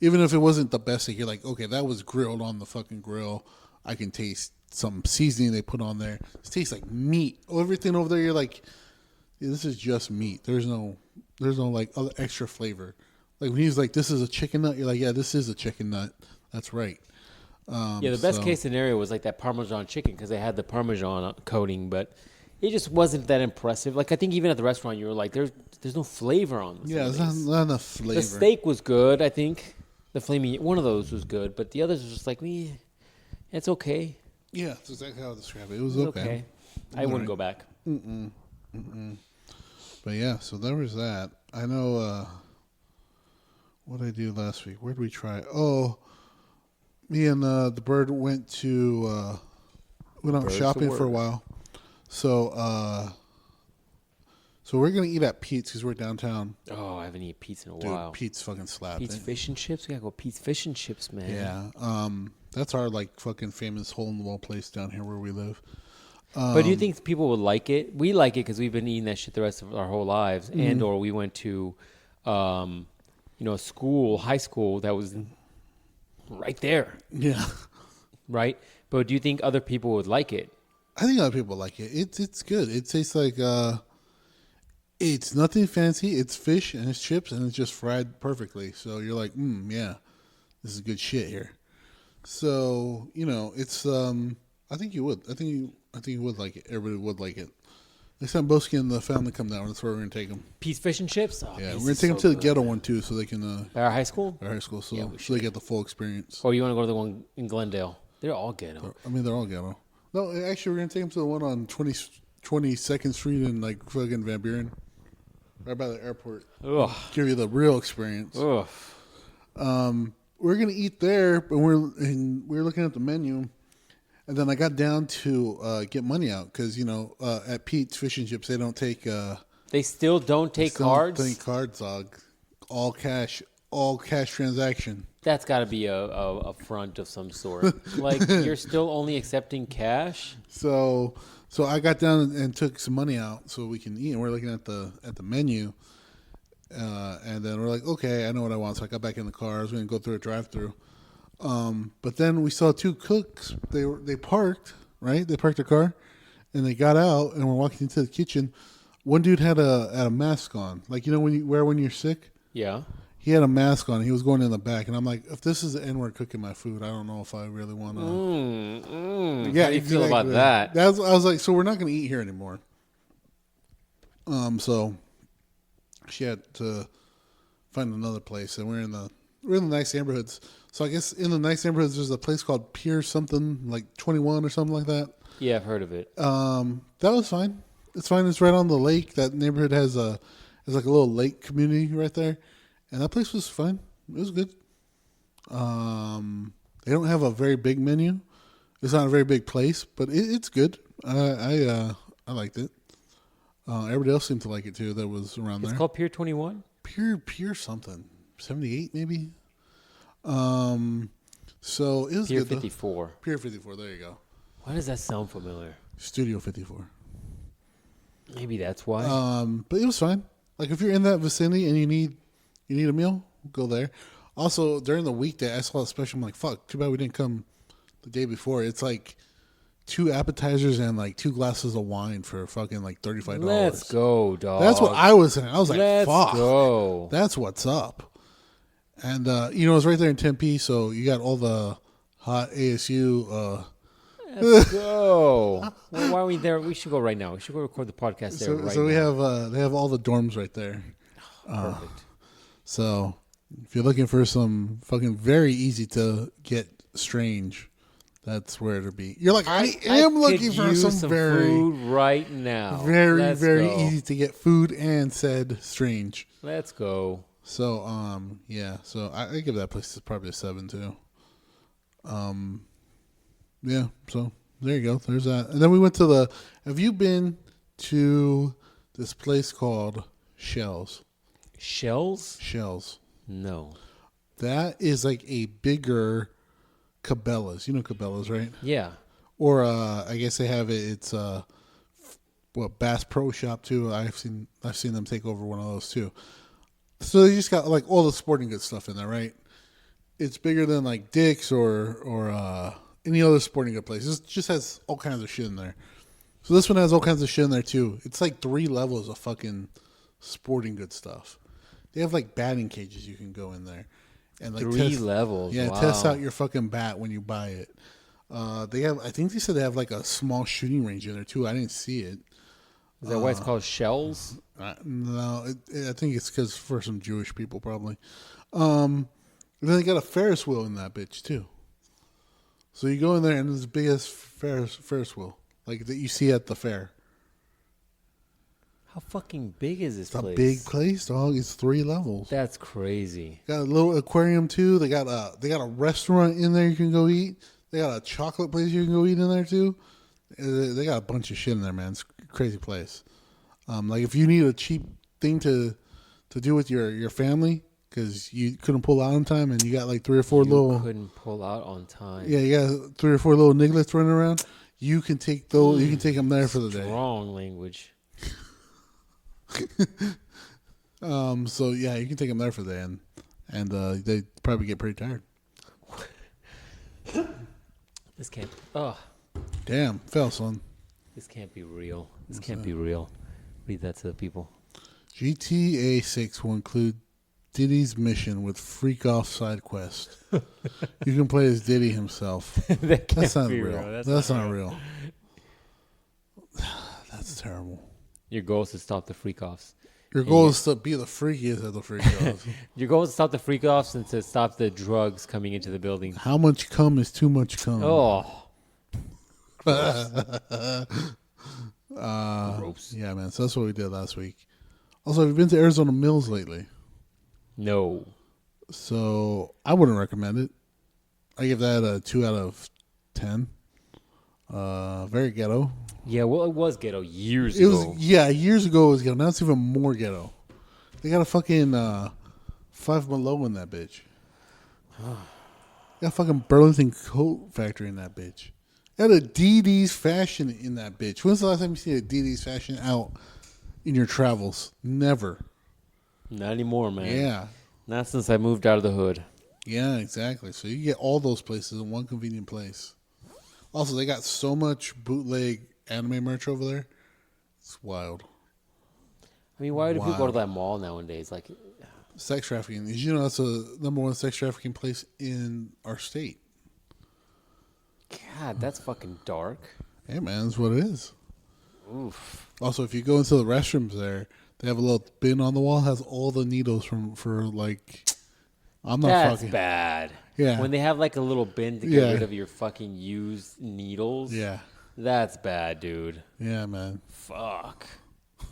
Even if it wasn't the best steak, you're like, okay, that was grilled on the fucking grill. I can taste some seasoning they put on there. It tastes like meat. Everything over there, you're like, yeah, this is just meat. There's no like other extra flavor. Like when he's like, this is a chicken nut, you're like, yeah, this is a chicken nut. That's right. Yeah, the best case scenario was like that Parmesan chicken because they had the Parmesan coating, but it just wasn't that impressive. Like I think even at the restaurant, you were like, there's no flavor on this. Yeah, there's not enough flavor. The steak was good, I think. The flaming one of those was good, but the others was just like, it's okay. Yeah, that's exactly how I describe it. It was It's okay. okay. I wouldn't go back. But yeah, so there was that. I know what did I do last week? Where did we try? Oh, me and the bird went out Birds shopping to for a work. while. So So we're gonna eat at Pete's because we're downtown. Oh, I haven't eaten pizza in a Dude, while. Pete's fucking slap. Pete's fish and chips. We gotta go Pete's fish and chips, man. Yeah. That's our like fucking famous hole in the wall place down here where we live. But do you think people would like it? We like it because we've been eating that shit the rest of our whole lives, and or we went to, high school that was right there, Yeah. right? But do you think other people would like it? I think other people like it. It's good. It tastes like it's nothing fancy. It's fish and it's chips and it's just fried perfectly. So you're like, yeah, this is good shit here. So it's I think you would. I think you would like it. Everybody would like it. Next time Boski and the family come down, that's where we're gonna take them. Pete's fish and chips. Oh, Yeah, we're gonna take them to the ghetto one too, so they can. At our high school. Our high school, so, Yeah, so they get the full experience. Or you want to go to the one in Glendale? They're all ghetto. I mean, they're all ghetto. No, actually, we're gonna take them to the one on 22nd Street in like fucking Van Buren, right by the airport. Ugh. Give you the real experience. Ugh. We're gonna eat there, but we're looking at the menu, and then I got down to get money out because at Pete's Fish and Chips they don't take. They still don't take cards. Don't take cards, dog. All cash transaction. That's got to be a front of some sort. Like you're still only accepting cash. So I got down and took some money out so we can eat. And we're looking at the menu, and then we're like, okay, I know what I want. So I got back in the car. I was going to go through a drive-through, but then we saw two cooks. They parked right. They parked their car, and they got out and were walking into the kitchen. One dude had a mask on, like when you wear when you're sick. Yeah. He had a mask on. He was going in the back, and I'm like, if this is the N-word cooking my food, I don't know if I really want to. Yeah, how do you feel about that? I was like, so we're not going to eat here anymore. So she had to find another place, and we're in the nice neighborhoods. So I guess in the nice neighborhoods, there's a place called Pier something, like 21 or something like that. Yeah, I've heard of it. That was fine. It's fine. It's right on the lake. That neighborhood has like a little lake community right there. And that place was fine. It was good. They don't have a very big menu. It's not a very big place, but it's good. I liked it. Everybody else seemed to like it too. That was around there. It's called Pier 21. Pier something 78 maybe. So it was Pier good. 54. Though. Pier 54. There you go. Why does that sound familiar? Studio 54. Maybe that's why. But it was fine. Like if you're in that vicinity and you need a meal, go there. Also, during the weekday, I saw a special. I'm like, fuck, too bad we didn't come the day before. It's like 2 appetizers and like 2 glasses of wine for fucking like $35. Let's go, dog. That's what I was saying. I was like, Let's fuck. Go. That's what's up. And, it's right there in Tempe, so you got all the hot ASU. Let's go. Well, why are we there? We should go right now. We should go record the podcast there right now. So we have, they have all the dorms right there. Perfect. So if you're looking for some fucking very easy to get strange, that's where it'll be. You're like, I am looking for some very food right now. Very, very easy to get food and said strange. Let's go. So, yeah. So I give that place probably a 7 too. Yeah. So there you go. There's that. And then we went to have you been to this place called Shells? Shells? No. That is like a bigger Cabela's. You know Cabela's, right? Yeah. Or I guess they have it. It's Bass Pro Shop too. I've seen them take over one of those too. So they just got like all the sporting goods stuff in there, right? It's bigger than like Dick's or any other sporting good place. It just has all kinds of shit in there. So this one has all kinds of shit in there too. It's like 3 levels of fucking sporting good stuff. They have like batting cages you can go in there, and like 3 levels. Yeah, wow. Test out your fucking bat when you buy it. They have. I think they said they have like a small shooting range in there too. I didn't see it. Is that why it's called Shells? No, I think it's because for some Jewish people probably. And then they got a Ferris wheel in that bitch too. So you go in there and it's the biggest Ferris wheel like that you see at the fair. How fucking big is this place? It's a big place, dog. It's 3 levels. That's crazy. Got a little aquarium too. They got a restaurant in there you can go eat. They got a chocolate place you can go eat in there too. They got a bunch of shit in there, man. It's a crazy place. Like if you need a cheap thing to do with your family because you couldn't pull out on time and you got like 3 or 4 little. Couldn't pull out on time. Yeah, you got 3 or 4 little nigglets running around. You can take those. You can take them there for the day. Strong language. So yeah, you can take them there for the day, and they probably get pretty tired. This can't. Oh, damn, fell, son. This can't be real. This can't be real. Read that to the people. GTA 6 will include Diddy's mission with freak off side quest. You can play as Diddy himself. That's not real. That's not real. That's terrible. Your goal is to stop the freak offs. Your goal is to be the freakiest of the freak offs. Your goal is to stop the freak offs and to stop the drugs coming into the building. How much cum is too much cum? Oh. Gross. Yeah, man. So that's what we did last week. Also, have you been to Arizona Mills lately? No. So I wouldn't recommend it. I give that a 2 out of 10. Very ghetto. Yeah, well, it was ghetto years ago. Years ago it was ghetto. Now it's even more ghetto. They got a fucking Five Below in that bitch. Got a fucking Burlington Coat Factory in that bitch. Got a DD's Fashion in that bitch. When's the last time you see a DD's Fashion out in your travels? Never. Not anymore, man. Yeah. Not since I moved out of the hood. Yeah, exactly. So you get all those places in one convenient place. Also, they got so much bootleg anime merch over there. It's wild. I mean, why do people go to that mall nowadays? Like, sex trafficking. Did you know that's the #1 sex trafficking place in our state? God, that's fucking dark. Hey, man, that's what it is. Oof. Also, if you go into the restrooms there, they have a little bin on the wall has all the needles for like. I'm not That's fucking. bad. Yeah. When they have like a little bin to get rid of your fucking used needles. Yeah. That's bad, dude. Yeah, man. Fuck.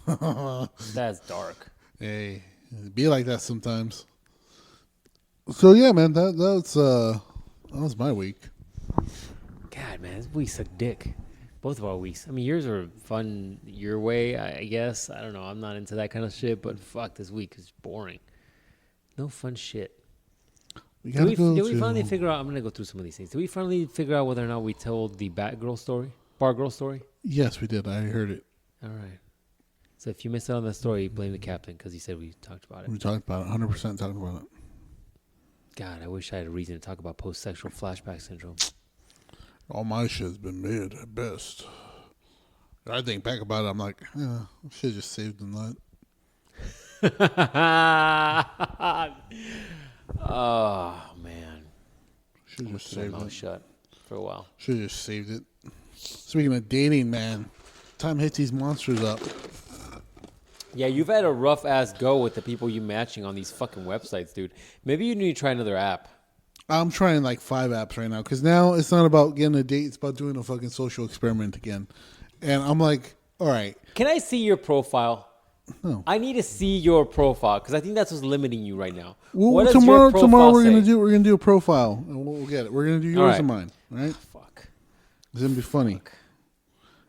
That's dark. Hey, it be like that sometimes. So yeah, man, that was my week. God, man, this week sucked dick. Both of our weeks. I mean, yours are fun your way, I guess. I don't know. I'm not into that kind of shit, but fuck, this week is boring. No fun shit. Did we finally figure out? I'm gonna go through some of these things. Did we finally figure out whether or not we told the bar girl story? Yes, we did. I heard it. All right. So if you missed out on that story, blame the captain because he said we talked about it. We talked about it. 100% talked about it. God, I wish I had a reason to talk about post-sexual flashback syndrome. All my shit's been mid at best. I think back about it, I'm like, I should have just saved the nut. Oh man, Should have just keep my saved mouth it. shut for a while. Should have just saved it. Speaking of dating, man, time hits these monsters up. Yeah, you've had a rough ass go with the people you matching on these fucking websites, dude. Maybe you need to try another app. I'm trying like 5 apps right now because now it's not about getting a date; it's about doing a fucking social experiment again. And I'm like, all right. Can I see your profile? No. I need to see your profile because I think that's what's limiting you right now. Well, What does tomorrow your profile we're say? gonna do a profile and we'll get it. We're gonna do yours right. and mine, all right? Fuck. It's gonna be funny.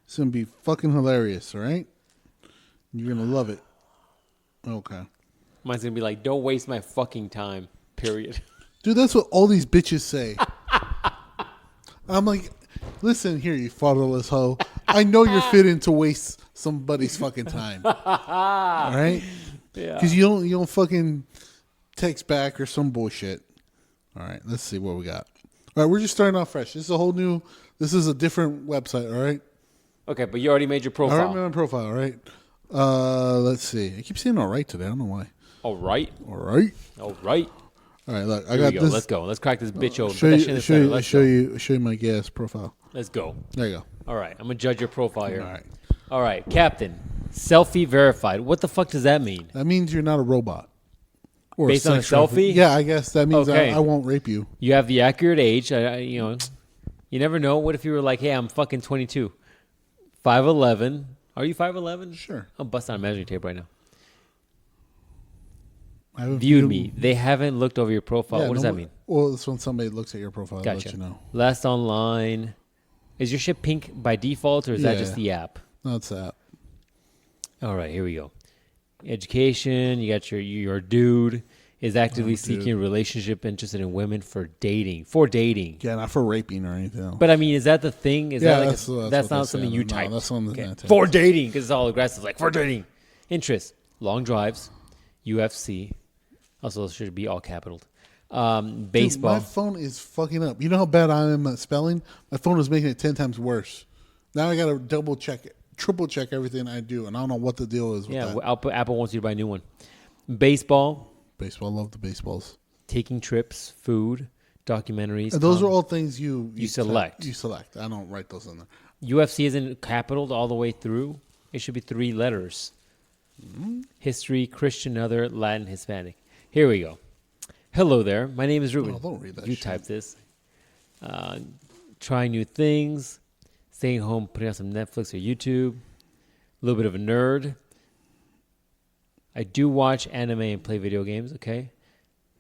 It's gonna be fucking hilarious, all right? You're gonna love it. Okay. Mine's gonna be like, don't waste my fucking time. Period. Dude, that's what all these bitches say. I'm like, listen here, you fatherless hoe. I know you're fitting to waste somebody's fucking time. All right? Yeah. Because you don't fucking text back or some bullshit. All right, let's see what we got. All right, we're just starting off fresh. This is a different website, all right? Okay, but you already made your profile. I already made my profile, all right? Let's see. I keep saying all right today. I don't know why. All right. All right. All right. All right, look. I Here got we go. this. Let's go. Let's crack this bitch open. Show you my gas profile. Let's go. There you go. All right. I'm going to judge your profile here. All right. All right. Captain, selfie verified. What the fuck does that mean? That means you're not a robot. Or Based on a sex trafficker. selfie? Yeah, I guess that means Okay. I won't rape you. You have the accurate age. You never know. What if you were like, hey, I'm fucking 22. 5'11". Are you 5'11"? Sure. I'm busting on a measuring tape right now. I haven't Viewed me. They haven't looked over your profile. Yeah, what does that mean? Well, it's when somebody looks at your profile. I'll Gotcha. let you know. Last online. Is your shit pink by default, or is that Yeah. just the app? No, it's that. All right, here we go. Education. You got your dude is actively seeking a relationship, interested in women for dating. Yeah, not for raping or anything else. But I mean, is that the thing? Is Yeah, that like that's that's what not they something say. you No, type? that's something I type. For dating, because it's all aggressive. Like for dating, interest, long drives, UFC. Also, should be all capital. Baseball. Dude, my phone is fucking up. You know how bad I am at spelling? My phone is making it 10 times worse. Now I got to double check it, triple check everything I do, and I don't know what the deal is with that. Apple wants you to buy a new one. Baseball. Baseball, love the baseballs. Taking trips, food, documentaries. And those are all things you select. You select. I don't write those in there. UFC isn't capitaled all the way through. It should be 3 letters. History, Christian, other, Latin, Hispanic. Here we go. Hello there. My name is Ruben. Oh, don't read that You shit. type this. Trying new things. Staying home, putting on some Netflix or YouTube. A little bit of a nerd. I do watch anime and play video games, okay?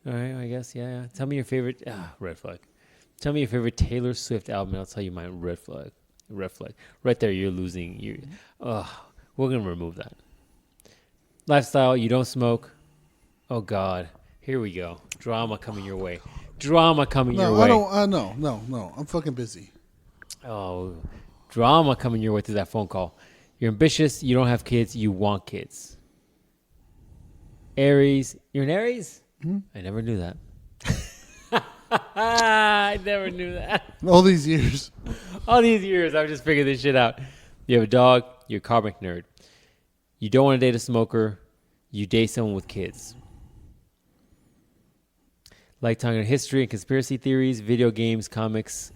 All right, I guess, yeah. Tell me your favorite... red flag. Tell me your favorite Taylor Swift album, and I'll tell you my red flag. Red flag. Right there, you're losing. We're going to remove that. Lifestyle, you don't smoke. Oh, God. Here we go. Drama coming your way. Drama coming your way. No. I'm fucking busy. Oh, drama coming your way through that phone call. You're ambitious. You don't have kids. You want kids. Aries. You're an Aries? I never knew that. I never knew that. All these years. All these years, I've just figured this shit out. You have a dog. You're a karmic nerd. You don't want to date a smoker. You date someone with kids. Like talking about history and conspiracy theories, video games, comics.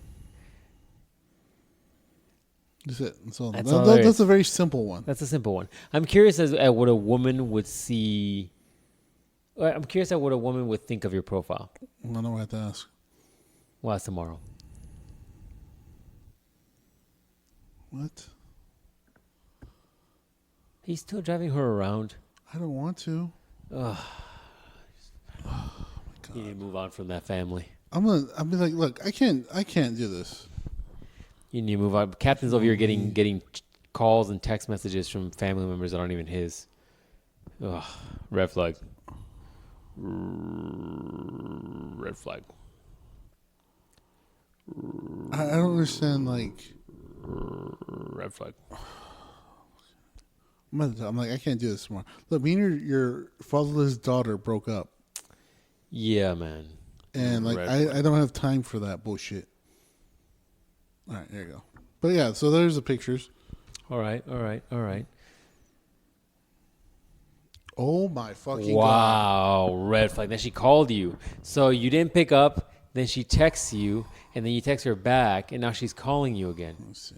That's it. That's all. That's a very simple one. That's a simple one. I'm curious at what a woman would see. I'm curious at what a woman would think of your profile. I don't know what I have to ask. Well, that's tomorrow. What? He's still driving her around. I don't want to. You need to move on from that family. I'll be like, look, I can't do this. You need to move on. Captain's over here getting calls and text messages from family members that aren't even his. Ugh, red flag. Red flag. I don't understand. Like, red flag. I'm like, I can't do this more. Look, me and your fatherless daughter broke up. Yeah, man. And like, I don't have time for that bullshit. All right, there you go. But yeah, so there's the pictures. All right. Oh my fucking god. Wow, red flag. Then she called you. So you didn't pick up, then she texts you, and then you text her back, and now she's calling you again. Let's see.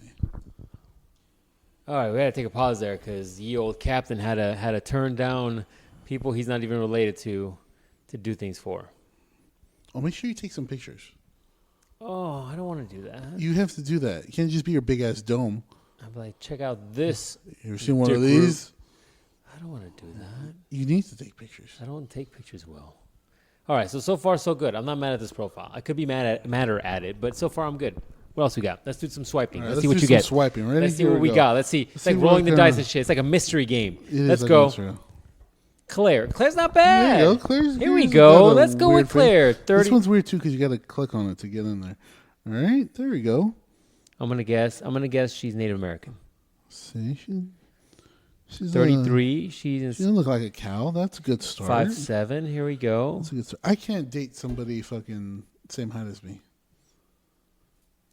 All right, we got to take a pause there because the old captain had to turn down people he's not even related to do things for. Oh, make sure you take some pictures. Oh, I don't want to do that. You have to do that. You can't just be your big ass dome. I'm like, check out this. You ever seen one of these? I don't want to do that. You need to take pictures. I don't take pictures well. All right, so far so good. I'm not mad at this profile. I could be madder at it, but so far I'm good. What else we got? Let's do some swiping. Right, let's see what you get. Swiping. Ready? Let's see what we got. Let's see. It's like rolling the dice and shit. It's like a mystery game. Let's go. Claire. Claire's not bad. There you go. Claire's Here we go. Let's go with Claire. 30. This one's weird too because you got to click on it to get in there. All right, there we go. I'm gonna guess she's Native American. See, she's 33. She doesn't look like a cow. That's a good start. 5'7". Here we go. That's a good start. I can't date somebody fucking same height as me.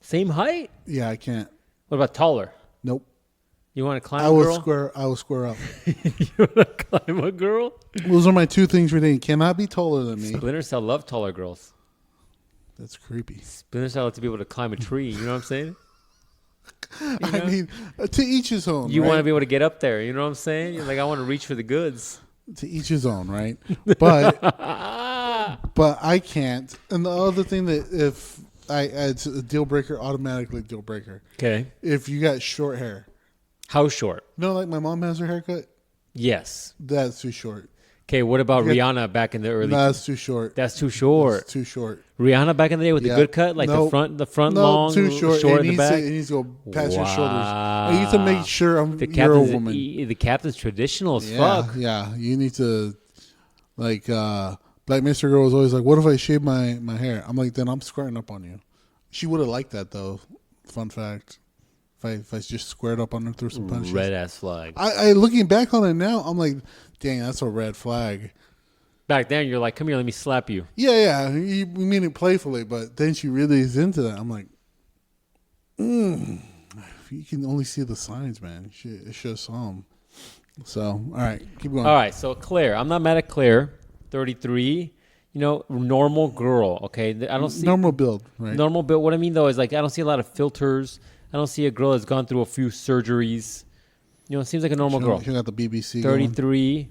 Same height? Yeah, I can't. What about taller? Nope. You want to climb a girl? I will square up. You want to climb a girl? Those are my two things for dating. Cannot be taller than me. Splinter Cell love taller girls. That's creepy. Splinter Cell to be able to climb a tree. You know what I'm saying? I mean, to each his own. You right? want to be able to get up there. You know what I'm saying? You're like, I want to reach for the goods. To each his own, right? But I can't. And the other thing that if it's a deal breaker, automatically deal breaker. Okay. If you got short hair. How short? No, like my mom has her haircut. Yes. That's too short. Okay, what about Yeah. Rihanna back in the early? No, that's too short. That's too short. That's too short. Rihanna back in the day with the Yeah. good cut, like Nope. the front No, long, too short. short It in the back. it needs to go past your shoulders. Wow. I need to make sure The you're a captain's woman. the captain's traditional as Yeah, fuck. yeah. You need to, like, Black Minister Girl was always like, what if I shave my hair? I'm like, then I'm squaring up on you. She would have liked that, though. Fun fact. If I just squared up on her through some punches. Red ass flag. I looking back on it now, I'm like, dang, that's a red flag. Back then, you're like, come here, let me slap you. Yeah. We mean it playfully, but then she really is into that. I'm like, you can only see the signs, man. It should have saw them. So, all right, keep going. All right, so Claire. I'm not mad at Claire. 33. You know, normal girl. Okay, I don't see normal build, right? normal build. What I mean though is like I don't see a lot of filters. I don't see a girl that's gone through a few surgeries. You know, it seems like a normal girl. She got the BBC. 33.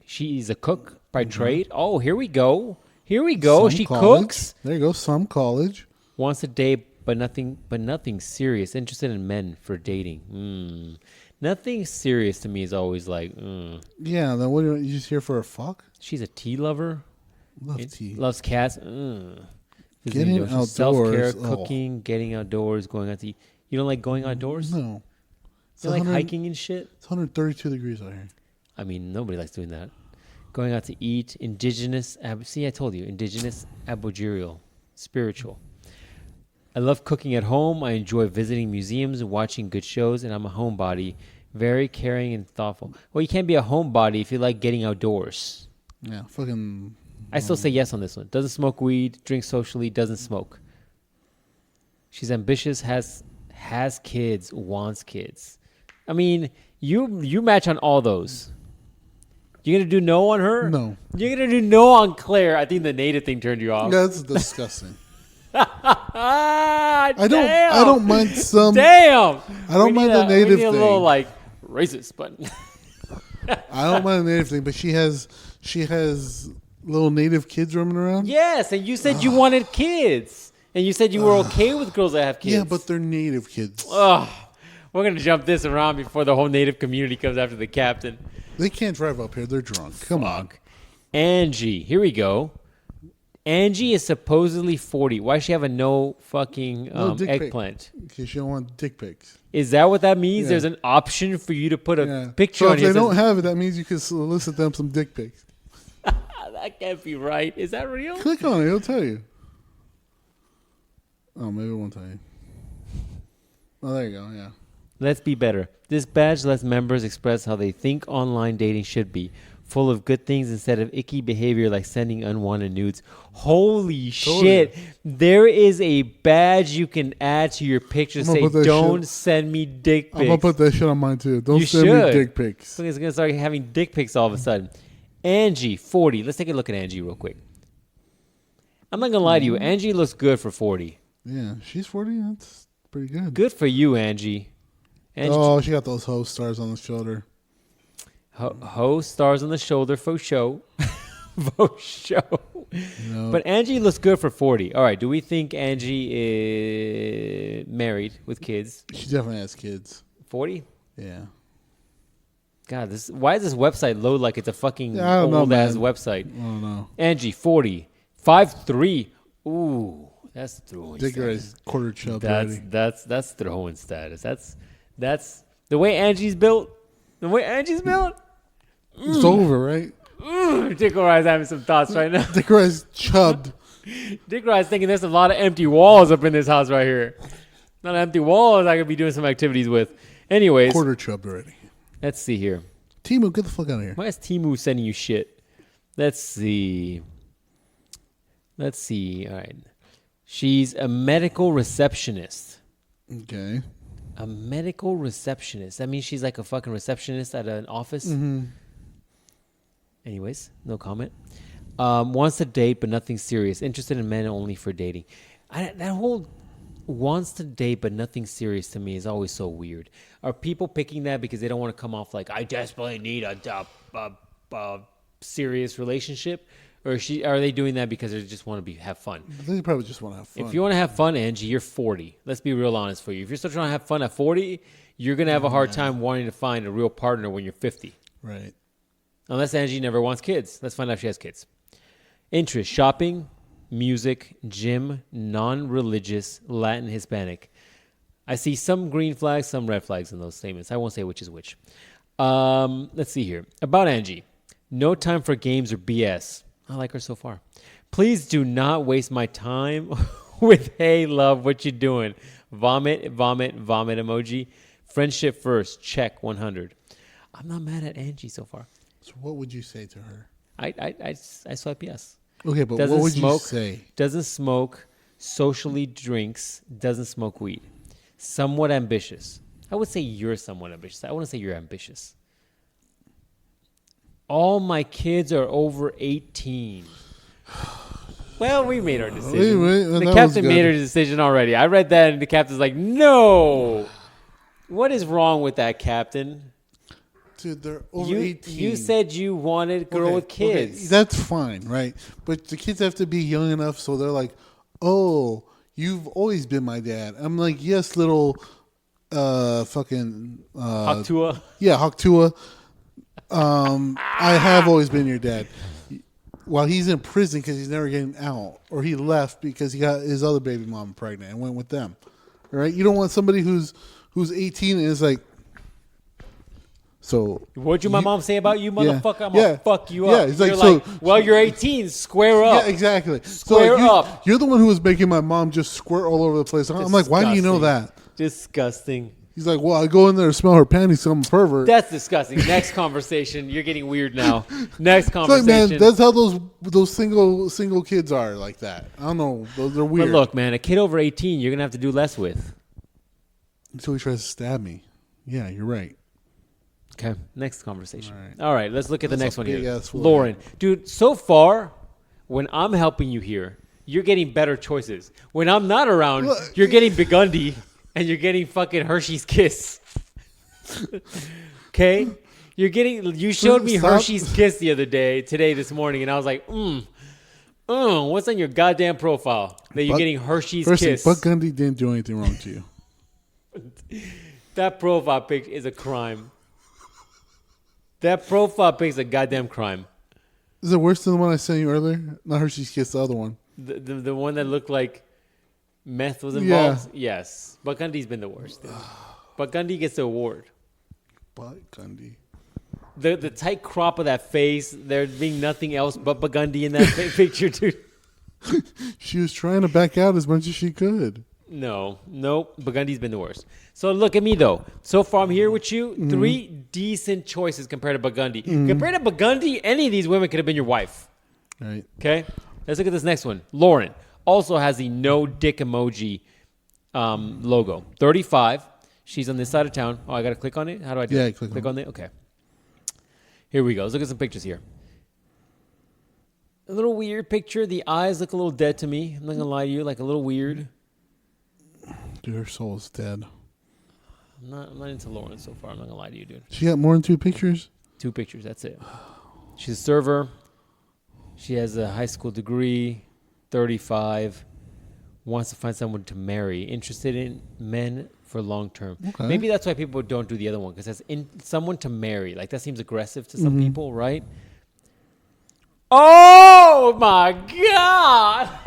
She's a cook by trade. Oh, here we go. She cooks. There you go. Some college. Wants to date, but nothing serious. Interested in men for dating. Nothing serious to me is always like. Yeah. Then what? You just here for a fuck? She's a tea lover. Love tea. Loves cats. Getting outdoors. Self-care, cooking, getting outdoors, going out to eat. You don't like going outdoors? No. You like hiking and shit? It's 132 degrees out here. I mean, nobody likes doing that. Going out to eat, indigenous. See, I told you, indigenous, aboriginal, spiritual. I love cooking at home. I enjoy visiting museums and watching good shows, and I'm a homebody, very caring and thoughtful. Well, you can't be a homebody if you like getting outdoors. Yeah, fucking. I still say yes on this one. Doesn't smoke weed, drinks socially, doesn't smoke. She's ambitious, has kids, wants kids. I mean, you match on all those. You gonna do no on her? No. You're gonna do no on Claire. I think the native thing turned you off. That's disgusting. I I don't mind some. Damn. I don't mind the native we need a thing. little like racist, but I don't mind the native thing, but she has little native kids roaming around. yes. And you said you wanted kids, and you said you were okay with girls that have kids. Yeah, but they're native kids. Ugh. We're gonna jump this around before the whole native community comes after the captain. They can't drive up here. They're drunk. Come on. Angie, here we go. Angie is supposedly 40. Why does she have a no fucking No dick pic. eggplant? Because you don't want dick pics. Is that what that means? Yeah. There's an option for you to put a Yeah. picture So on if here. they that don't says- have it, that means you can solicit them some dick pics. that can't be right. Is that real? Click on it. It'll tell you. Oh, maybe it won't tell you. Oh, there you go. Yeah. Let's be better. This badge lets members express how they think online dating should be. Full of good things instead of icky behavior like sending unwanted nudes. Holy shit. There is a badge you can add to your picture. Say, don't send me dick pics. I'm going to put that shit on mine too. Don't You send should. me dick pics. So it's going to start having dick pics all of a sudden. Angie, 40. Let's take a look at Angie real quick. I'm not going to lie to you. Angie looks good for 40. Yeah, she's 40. That's pretty good. Good for you, Angie. Angie Oh, she got those hoe stars on the shoulder. Ho stars on the shoulder for show. For show. No. But Angie looks good for 40. All right. Do we think Angie is married with kids? She definitely has kids. 40? Yeah. God, why does this website load like it's a fucking I don't know, old-ass man. website? I don't know. Angie, 40. 5'3". Ooh, that's throwing Digger status. is quarter chub already. That's throwing status. That's the way Angie's built. The way Angie's built. It's over, right? Dick Rice having some thoughts right now. Digger is chubbed. Dick Rice thinking there's a lot of empty walls up in this house right here. Not empty walls I could be doing some activities with. Anyways, Quarter chubbed already. let's see here. Timu, get the fuck out of here. Why is Timu sending you shit? Let's see. All right. She's a medical receptionist. Okay. A medical receptionist. That means she's like a fucking receptionist at an office. Mm-hmm. Anyways, no comment. Wants to date, but nothing serious. Interested in men only for dating. That whole wants to date, but nothing serious to me is always so weird. Are people picking that because they don't want to come off like, I desperately need a serious relationship? Or are they doing that because they just want to have fun? They probably just want to have fun. If you want to have fun, Angie, you're 40. Let's be real honest for you. If you're still trying to have fun at 40, you're going to have a hard time wanting to find a real partner when you're 50. Right. Unless Angie never wants kids. Let's find out if she has kids. Interest, shopping, music, gym, non-religious, Latin, Hispanic. I see some green flags, some red flags in those statements. I won't say which is which. Let's see here. About Angie. No time for games or BS. I like her so far. Please do not waste my time with, hey, love, what you doing? Vomit, vomit, vomit emoji. Friendship first. Check 100. I'm not mad at Angie so far. So what would you say to her? I swipe yes. Okay, but Doesn't what would smoke, you say? Doesn't smoke, socially drinks, doesn't smoke weed. Somewhat ambitious. I would say you're somewhat ambitious. I wouldn't say you're ambitious. All my kids are over 18. Well, we made our decision. The captain made her decision already. I read that and the captain's like, no. What is wrong with that, captain? Dude, they're over 18. You said you wanted a girl with kids. Okay, that's fine, right? But the kids have to be young enough so they're like, oh, you've always been my dad. I'm like, yes, little fucking... Haktua? Yeah, Haktua. I have always been your dad. While he's in prison because he's never getting out, or he left because he got his other baby mom pregnant and went with them. Right? You don't want somebody who's 18 and is like, so what'd my mom say about you, motherfucker? I'm gonna fuck you up. Yeah, it's you're well, you're 18. Square up. Yeah, exactly. Square up. You're the one who was making my mom just squirt all over the place. I'm like, why do you know that? Disgusting. He's like, well, I go in there to smell her panties, so I'm a pervert. That's disgusting. Next conversation. You're getting weird now. Next conversation. Like, man, that's how those single kids are like that. I don't know. They're weird. But look, man, a kid over 18, you're gonna have to do less with. Until he tries to stab me. Yeah, you're right. Okay, next conversation. All right, let's look at the next one here. Lauren. Lauren. Dude, so far, when I'm helping you here, you're getting better choices. When I'm not around, you're getting Burgundy and you're getting fucking Hershey's Kiss. Okay? You showed me Hershey's Kiss this morning, and I was like, what's on your goddamn profile that you're getting Hershey's Kiss? Burgundy didn't do anything wrong to you. That profile pic is a crime. That profile pic is a goddamn crime. Is it worse than the one I sent you earlier? Not Hershey's Kiss, the other one. The one that looked like meth was involved? Yeah. Yes. Burgundy's been the worst, dude. Burgundy gets the award. Burgundy. The tight crop of that face, there being nothing else but Burgundy in that picture, dude. She was trying to back out as much as she could. Nope. Burgundy's been the worst. So look at me, though. So far, I'm here with you. 3 decent choices compared to Burgundy. Compared to Burgundy, any of these women could have been your wife. Right. Okay? Let's look at this next one. Lauren also has the no dick emoji logo. 35. She's on this side of town. Oh, I got to click on it? How do I do it? Click on it? Okay. Here we go. Let's look at some pictures here. A little weird picture. The eyes look a little dead to me. I'm not going to lie to you. Like a little weird. Dude, her soul is dead. I'm not into Lauren so far. I'm not going to lie to you, dude. She got more than 2 pictures? 2 pictures. That's it. She's a server. She has a high school degree. 35. Wants to find someone to marry. Interested in men for long term. Okay. Maybe that's why people don't do the other one. Because that's someone to marry. Like, that seems aggressive to some people, right? Oh, my God.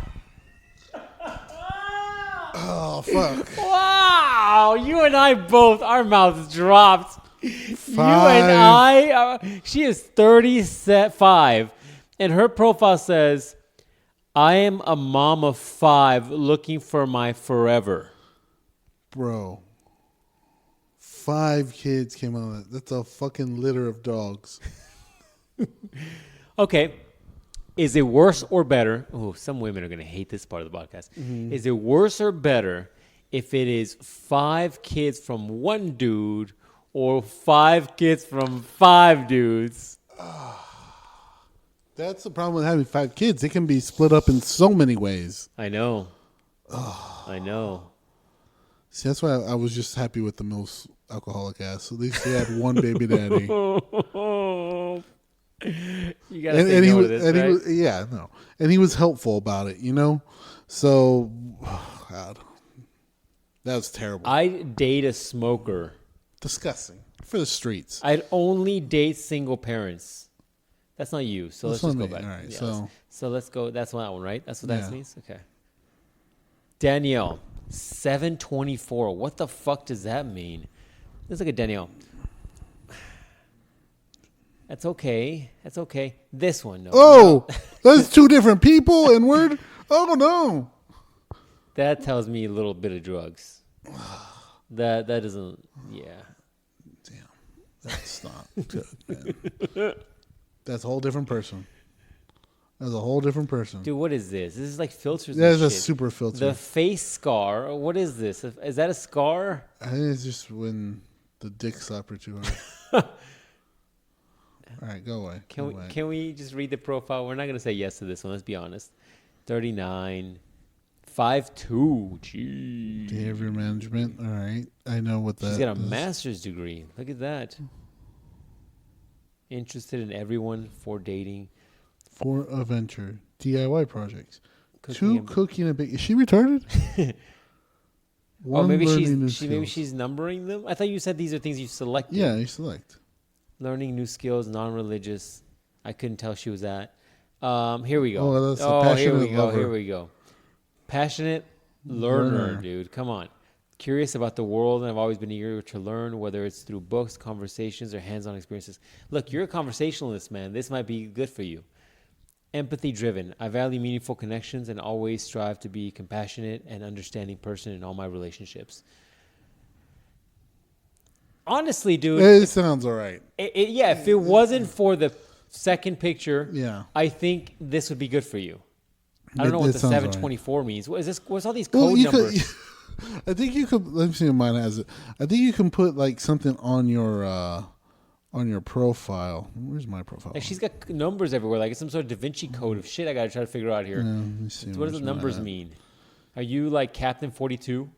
Oh, fuck. Wow. You and I both, our mouths dropped. 5. You and I, she is 35. And her profile says, I am a mom of 5 looking for my forever. Bro. 5 kids came out of that. That's a fucking litter of dogs. Okay. Is it worse or better? Oh, some women are going to hate this part of the podcast. Is it worse or better if it is 5 kids from one dude or 5 kids from 5 dudes? That's the problem with having 5 kids. It can be split up in so many ways. I know. I know. See, that's why I was just happy with the most alcoholic ass. At least he had one baby daddy. You gotta say no to this, right? And he was helpful about it, you know? So, God. That was terrible. I'd date a smoker. Disgusting. For the streets. I'd only date single parents. That's not you. So That's let's just not go me. back. All right, Yeah, so let's go. That's that one, right? That's what that Yeah. means? Okay. Danielle, 724. What the fuck does that mean? Let's look at Danielle. That's okay. That's okay. This one, no. Oh, that's two different people in Word. Oh no. That tells me a little bit of drugs. That doesn't. Yeah. Damn, that's not good, man. That's a whole different person. That's a whole different person. Dude, what is this? This is like filters. That and is a shit. super filter. The face scar. What is this? Is that a scar? I think it's just when the dick slap her too hard. All right, go away. Can we just read the profile? We're not gonna say yes to this one. Let's be honest. 39, 5'2". Gee. Behavior management. All right, I know what that. She's got a is. master's degree. Look at that. Interested in everyone for dating. For a venture, DIY projects. Cooking Two cooking and baking. Is she retarded? Oh, maybe learning new maybe skills. she's numbering them. I thought you said these are things you selected. Yeah, you select. Learning new skills, non-religious. I couldn't tell she was at. Here we go. Oh, that's a here we passionate go. lover. Here we go. Passionate learner, dude. Come on. Curious about the world, and I've always been eager to learn, whether it's through books, conversations, or hands-on experiences. Look, you're a conversationalist, man. This might be good for you. Empathy driven. I value meaningful connections and always strive to be a compassionate and understanding person in all my relationships. Honestly, dude. It sounds all right. If it wasn't for the second picture, Yeah. I think this would be good for you. I don't know what the sounds all right. 724 means. What is this? What's all these Well, code you numbers? I think you could. Let me see if mine has it. I think you can put like something on your profile. Where's my profile? Like she's got numbers everywhere. Like it's some sort of Da Vinci code of shit. I gotta try to figure out here. Yeah, let me see. What does the Where's numbers mine mean? Are you like Captain 42?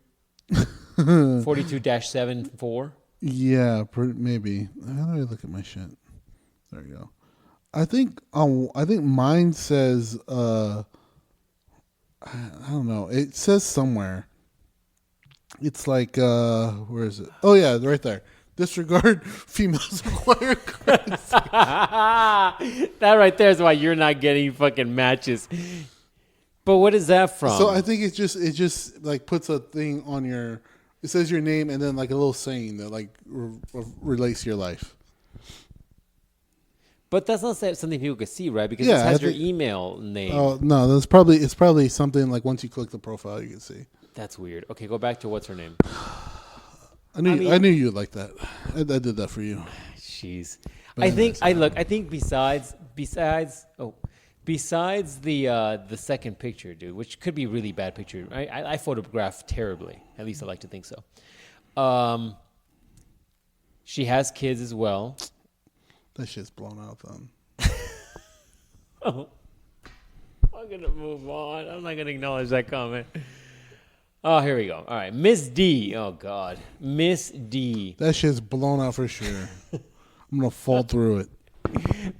42-74? Yeah, maybe. How do I look at my shit? There you go. I think mine says I don't know. It says somewhere. It's like where is it? Oh yeah, right there. Disregard females require currency. That right there is why you're not getting fucking matches. But what is that from? So I think it just like puts a thing on your. It says your name and then like a little saying that like relates to your life. But that's not something people could see, right? Because Yeah, it has I your think- email name. Oh no, it's probably something like once you click the profile you can see. That's weird. Okay, go back to what's her name. I knew you'd like that. I did that for you. Jeez. But I think besides the second picture, dude, which could be a really bad picture. I photograph terribly. At least I like to think so. She has kids as well. That shit's blown out then. Oh, I'm gonna move on. I'm not gonna acknowledge that comment. Oh, here we go. All right, Miss D. Oh God, Miss D. That shit's blown out for sure. I'm gonna fall through it.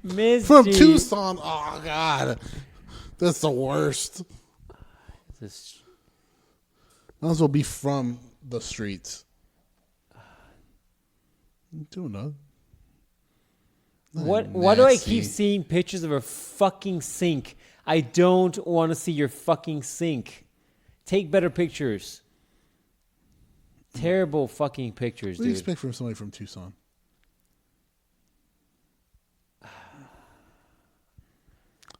Miss From D. Tucson. Oh God, that's the worst. This- Might as well be from the streets. I'm doing that. Why do I keep seeing pictures of her fucking sink? I don't want to see your fucking sink. Take better pictures. Terrible fucking pictures, What do you dude. expect from somebody from Tucson?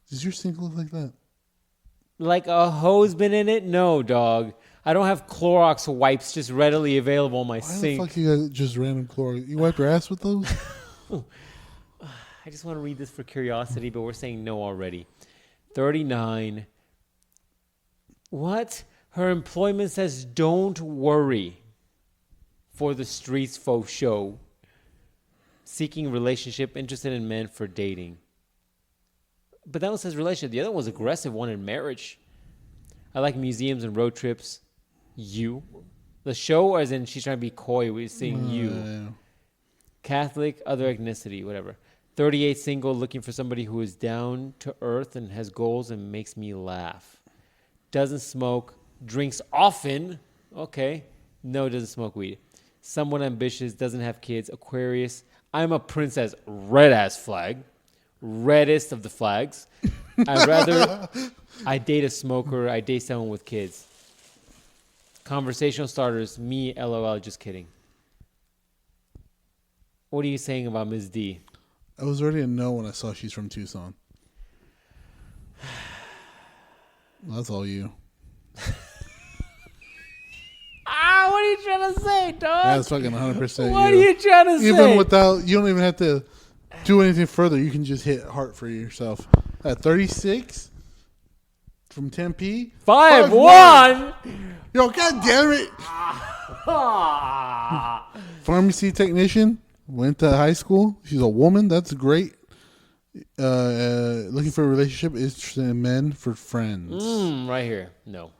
Does your sink look like that? Like a hose been in it? No, dog. I don't have Clorox wipes just readily available on my Why sink. the fuck you guys just random Clorox? You wipe your ass with those? I just want to read this for curiosity, but we're saying no already. 39. What? Her employment says, don't worry. For the streets faux show. Seeking relationship, interested in men for dating. But that one says relationship. The other one was aggressive, one in marriage. I like museums and road trips. You. The show, as in she's trying to be coy, we're saying you. Yeah. Catholic, other ethnicity, whatever. 38 single, looking for somebody who is down to earth and has goals and makes me laugh. Doesn't smoke, drinks often. Okay. No, doesn't smoke weed. Somewhat ambitious, doesn't have kids. Aquarius. I'm a princess. Red ass flag. reddest of the flags. I date a smoker. I date someone with kids. Conversational starters, me, LOL, just kidding. What are you saying about Ms. D? I was already a no when I saw she's from Tucson. That's all you. What are you trying to say, dog? That's fucking 100% What are you trying to say? Even without, you don't even have to do anything further. You can just hit heart for yourself. At 36 from Tempe. 5'1". Yo, god damn it. Pharmacy technician. Went to high school. She's a woman. That's great. Looking for a relationship. Interested in men for friends. Right here. No.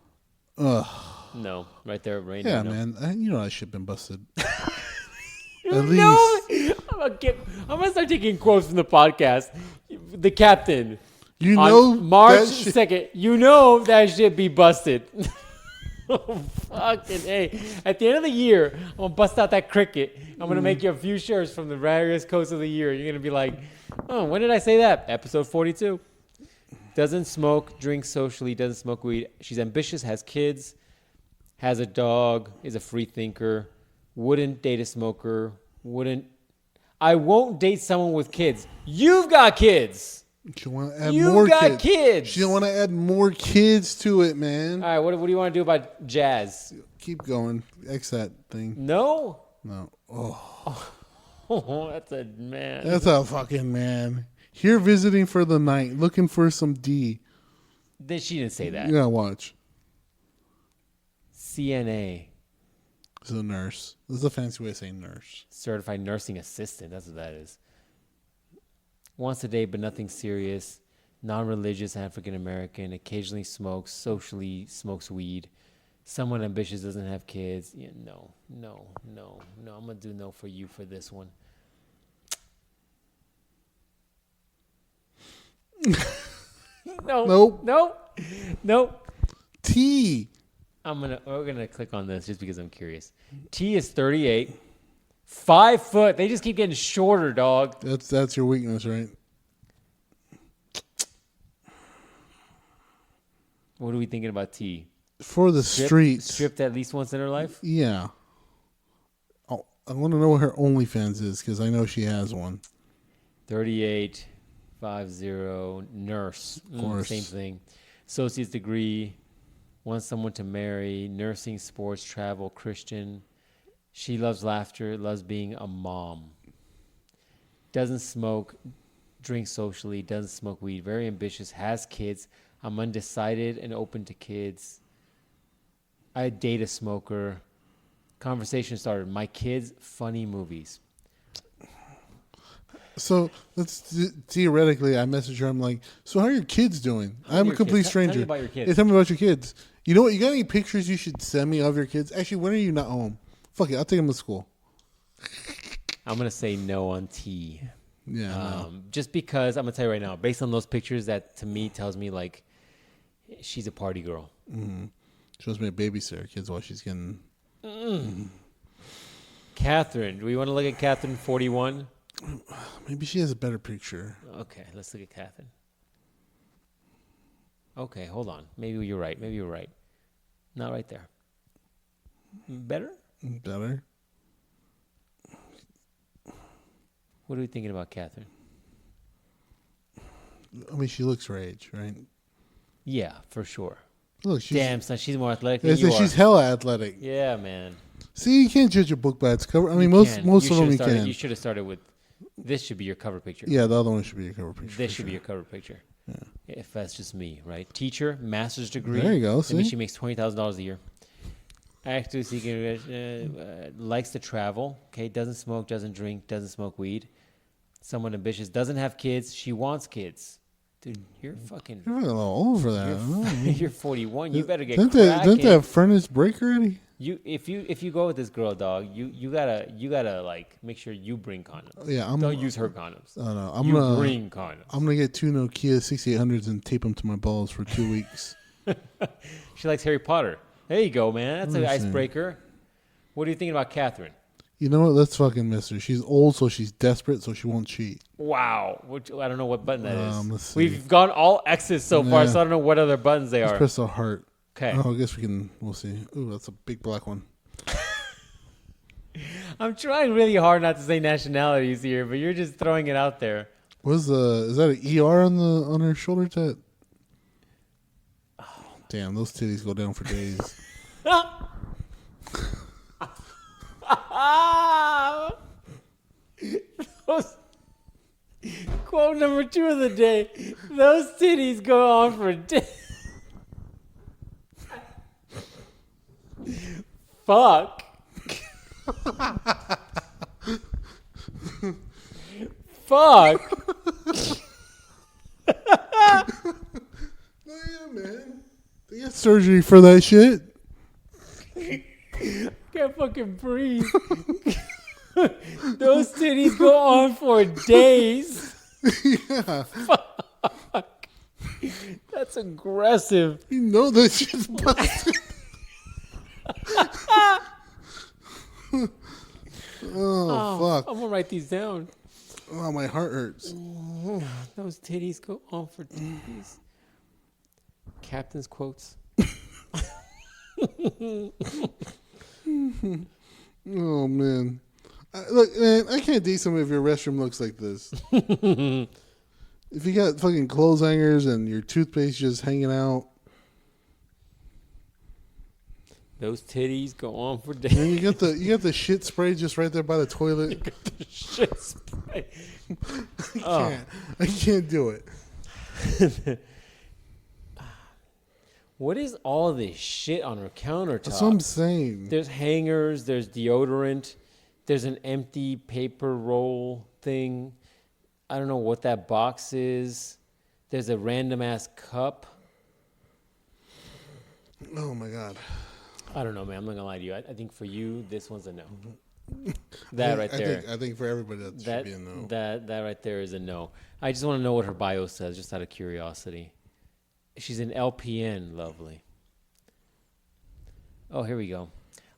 Ugh. No. Right there. Right Yeah, now. man. You know that shit been busted. At least. I'm gonna start taking quotes from the podcast. The captain. You know March that 2nd. You know that shit be busted. Fucking hey. At the end of the year, I'm gonna bust out that cricket. I'm gonna make you a few shirts from the various coasts of the year. You're gonna be like, oh, when did I say that? Episode 42. Doesn't smoke, drinks socially, doesn't smoke weed. She's ambitious, has kids, has a dog, is a free thinker, wouldn't date a smoker, I won't date someone with kids. You've got kids. She want to add You more got kids. She want to add more kids to it, man. All right, what do you want to do about jazz? Keep going. X that thing. No? No. Oh. Oh, that's a man. That's a fucking man. Here visiting for the night, looking for some D. She didn't say that. You gotta watch. CNA. It's a nurse. This is a fancy way of saying nurse. Certified nursing assistant. That's what that is. Wants to date, but nothing serious. Non-religious, African American. Occasionally smokes. Socially smokes weed. Someone ambitious, doesn't have kids. Yeah, no. I'm gonna do no for you for this one. No. Nope. T. We're gonna click on this just because I'm curious. T is 38, 5 foot. They just keep getting shorter, dog. That's your weakness, right? What are we thinking about T? For the streets. Stripped at least once in her life? Yeah. Oh, I want to know what her OnlyFans is because I know she has one. 38, 50, nurse. Of course. Same thing. Associate's degree. Wants someone to marry. Nursing, sports, travel, Christian. She loves laughter. Loves being a mom. Doesn't smoke. Drinks socially. Doesn't smoke weed. Very ambitious. Has kids. I'm undecided and open to kids. I date a smoker. Conversation started. My kids, funny movies. So theoretically, I message her. I'm like, so how are your kids doing? I'm a complete stranger. Tell me about your kids. Hey, tell me about your kids. You know what? You got any pictures you should send me of your kids? Actually, when are you not home? Fuck it. I'll take them to school. I'm going to say no on T. Yeah. No. Just because, I'm going to tell you right now, based on those pictures, that to me tells me like she's a party girl. Mm-hmm. She wants me to babysit her kids while she's getting... Catherine. Do we want to look at Catherine 41? Maybe she has a better picture. Okay, let's look at Catherine. Okay, hold on. Maybe you're right. Not right there. Better? Better. What are we thinking about Catherine? I mean, she looks her age, right? Yeah, for sure. Look, Damn, son, she's more athletic than you are. She's hella athletic. Yeah, man. See, you can't judge a book by its cover. I mean, most of them you can. You should have started with, this should be your cover picture. Yeah, the other one should be your cover picture. This should be your cover picture. Yeah. If that's just me, right? Teacher, master's degree. There you go. Maybe she makes $20,000 a year. Active seeking, likes to travel. Okay, doesn't smoke, doesn't drink, doesn't smoke weed. Someone ambitious, doesn't have kids. She wants kids. Dude, you're fucking. You're a little old for that. You're 41. You better get Didn't cracking. that furnace break already? If you go with this girl, dog, you gotta like make sure you bring condoms. Yeah, don't use her condoms. Oh no, I'm gonna bring condoms. I'm gonna get 2 Nokia 6800s and tape them to my balls for 2 weeks. She likes Harry Potter. There you go, man. That's an icebreaker. What are you thinking about Catherine? You know what? Let's fucking miss her. She's old, so she's desperate, so she won't cheat. Wow. I don't know what button that is. Let's see. We've gone all X's so far, so I don't know what other buttons they Let's are. press the heart. Okay. Oh, I guess we'll see. Ooh, that's a big black one. I'm trying really hard not to say nationalities here, but you're just throwing it out there. Is that an ER on her shoulder tat? Oh, damn, those titties go down for days. Quote number 2 of the day. Those titties go on for days. Fuck. Fuck. Oh, yeah, man. They got surgery for that shit. Can't fucking breathe. Those titties go on for days. Yeah. Fuck. That's aggressive. You know that shit's busted. Oh, fuck. I'm gonna write these down. Oh, my heart hurts. Those titties go on for days. Captain's quotes. Oh, man. Look, man, I can't date somebody if your restroom looks like this. If you got fucking clothes hangers and your toothpaste just hanging out. Those titties go on for days. And you got the shit spray just right there by the toilet. You got the shit spray. I can't do it. What is all this shit on her countertop? That's what I'm saying. There's hangers, there's deodorant, there's an empty paper roll thing. I don't know what that box is. There's a random ass cup. Oh my God. I don't know, man. I'm not gonna lie to you. I think for you, this one's a no. That right there. I think for everybody that should be a no. That right there is a no. I just want to know what her bio says, just out of curiosity. She's an LPN, lovely. Oh, here we go.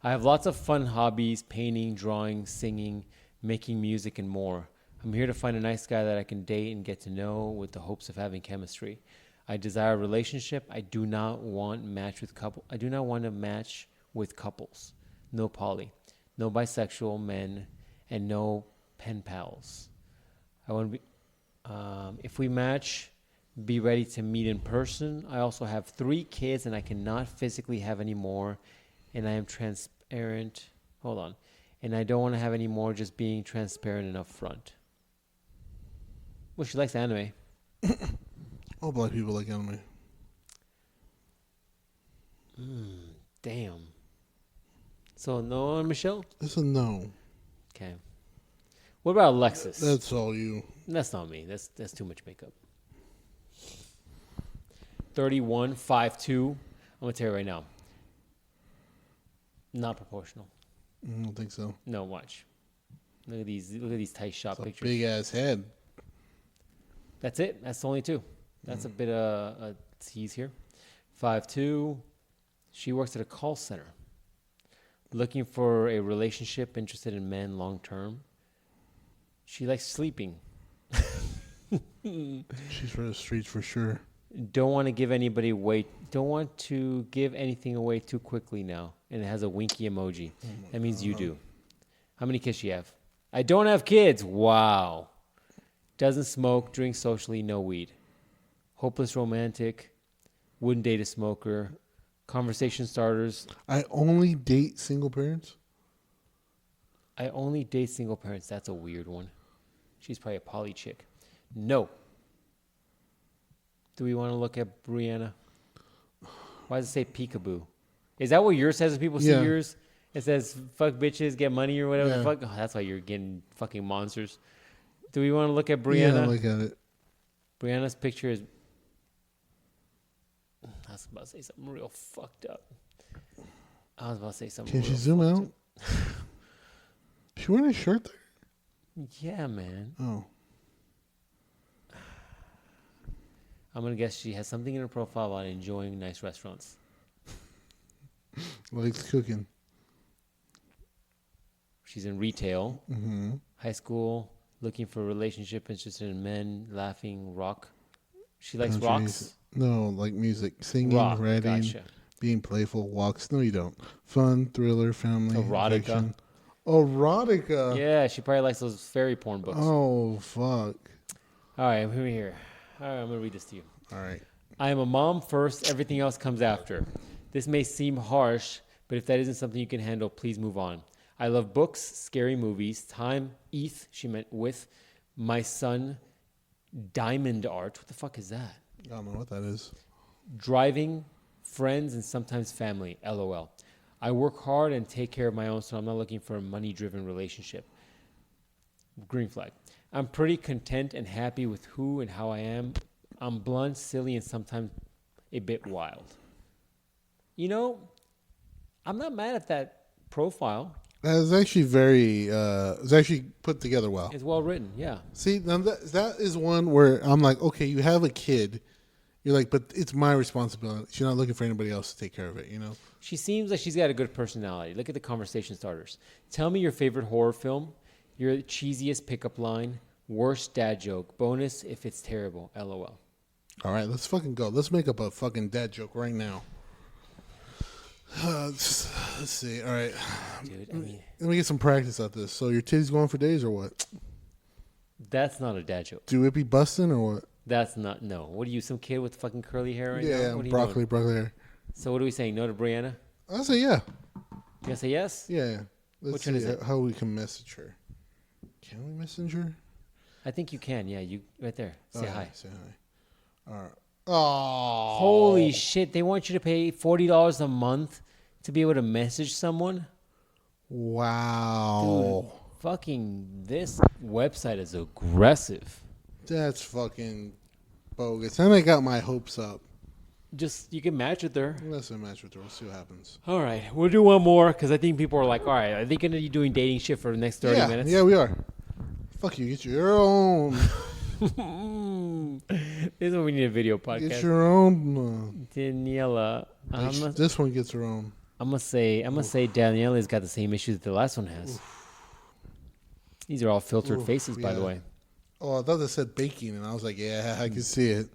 I have lots of fun hobbies: painting, drawing, singing, making music, and more. I'm here to find a nice guy that I can date and get to know with the hopes of having chemistry. I desire a relationship. I do not want to match with couples. No poly, no bisexual men, and no pen pals. I want to be. If we match, be ready to meet in person. I also have 3 kids, and I cannot physically have any more. And I am transparent. Hold on. And I don't want to have any more. Just being transparent and upfront. Well, she likes anime. All black people like anime. Damn. So no on Michelle? It's a no. Okay. What about Alexis? That's all you. That's not me. That's too much makeup. 31, 5'2". I'm gonna tell you right now. Not proportional. I don't think so. No, watch. Look at these tight shot It's a pictures. big ass head. That's it. That's the only 2. That's a bit of a tease here. 5'2". She works at a call center. Looking for a relationship, interested in men long term. She likes sleeping. She's for the streets for sure. Don't want to give anything away too quickly now. And it has a winky emoji. That means you do. How many kids do you have? I don't have kids. Wow. Doesn't smoke, drinks socially, no weed. Hopeless romantic. Wouldn't date a smoker. Conversation starters. I only date single parents. I only date single parents. That's a weird one. She's probably a poly chick. No. Do we want to look at Brianna? Why does it say peekaboo? Is that what yours says when people see yours? It says, fuck bitches, get money or whatever the fuck. Oh, that's why you're getting fucking monsters. Do we want to look at Brianna? Yeah, look at it. Brianna's picture is... I was about to say something real fucked up. Can she zoom out? She wearing a shirt there? Yeah, man. Oh. I'm going to guess she has something in her profile about enjoying nice restaurants. Likes cooking. She's in retail. Mm-hmm. High school, looking for a relationship, interested in men, laughing, rock. She likes rocks? No, like music, singing, Rock, writing, gotcha. being playful, walks. No, you don't. Fun, thriller, family, Erotica. affection. Erotica. Yeah, she probably likes those fairy porn books. Oh, fuck. All right, I'm here. All right, I'm going to read this to you. All right. I am a mom first, everything else comes after. This may seem harsh, but if that isn't something you can handle, please move on. I love books, scary movies, time, she meant with, my son, diamond art. What the fuck is that? I don't know what that is. Driving, friends, and sometimes family, LOL. I work hard and take care of my own, so I'm not looking for a money-driven relationship. Green flag. I'm pretty content and happy with who and how I am. I'm blunt, silly, and sometimes a bit wild. You know, I'm not mad at that profile. It's actually it's actually put together well. It's well written, yeah. See, now that is one where I'm like, okay, you have a kid. You're like, but it's my responsibility. You're not looking for anybody else to take care of it, you know? She seems like she's got a good personality. Look at the conversation starters. Tell me your favorite horror film, your cheesiest pickup line, worst dad joke, bonus if it's terrible, LOL. All right, let's fucking go. Let's make up a fucking dad joke right now. Let's see. All right. Dude, Let me get some practice at this. So your titties going for days or what? that's not a dad joke. Do it be busting or what? That's not, no. What are you, some kid with fucking curly hair right now? Yeah, What are you broccoli doing? hair. So what are we saying, no to Brianna? I'll say yeah. You gonna say yes? Yeah. Let's Which see one is it? how we can message her. Can we message her? I think you can, yeah. You right there. Say Oh, hi. yeah, say hi. All right. Oh. Holy shit, they want you to pay $40 a month to be able to message someone? Wow. Dude, fucking this website is aggressive. That's fucking bogus. And I got my hopes up. Just, you can match with her. Let's match with her. We'll see what happens. All right, we'll do one more because I think people are like, all right, are they going to be doing dating shit for the next 30 minutes? Yeah, we are. Fuck you. Get your own. This is when we need a video podcast. Get your own. Daniela. This one gets her own. I'm gonna say Daniela's got the same issues that the last one has. These are all filtered faces, by the way. Oh, I thought they said baking, and I was like, yeah, I can see it.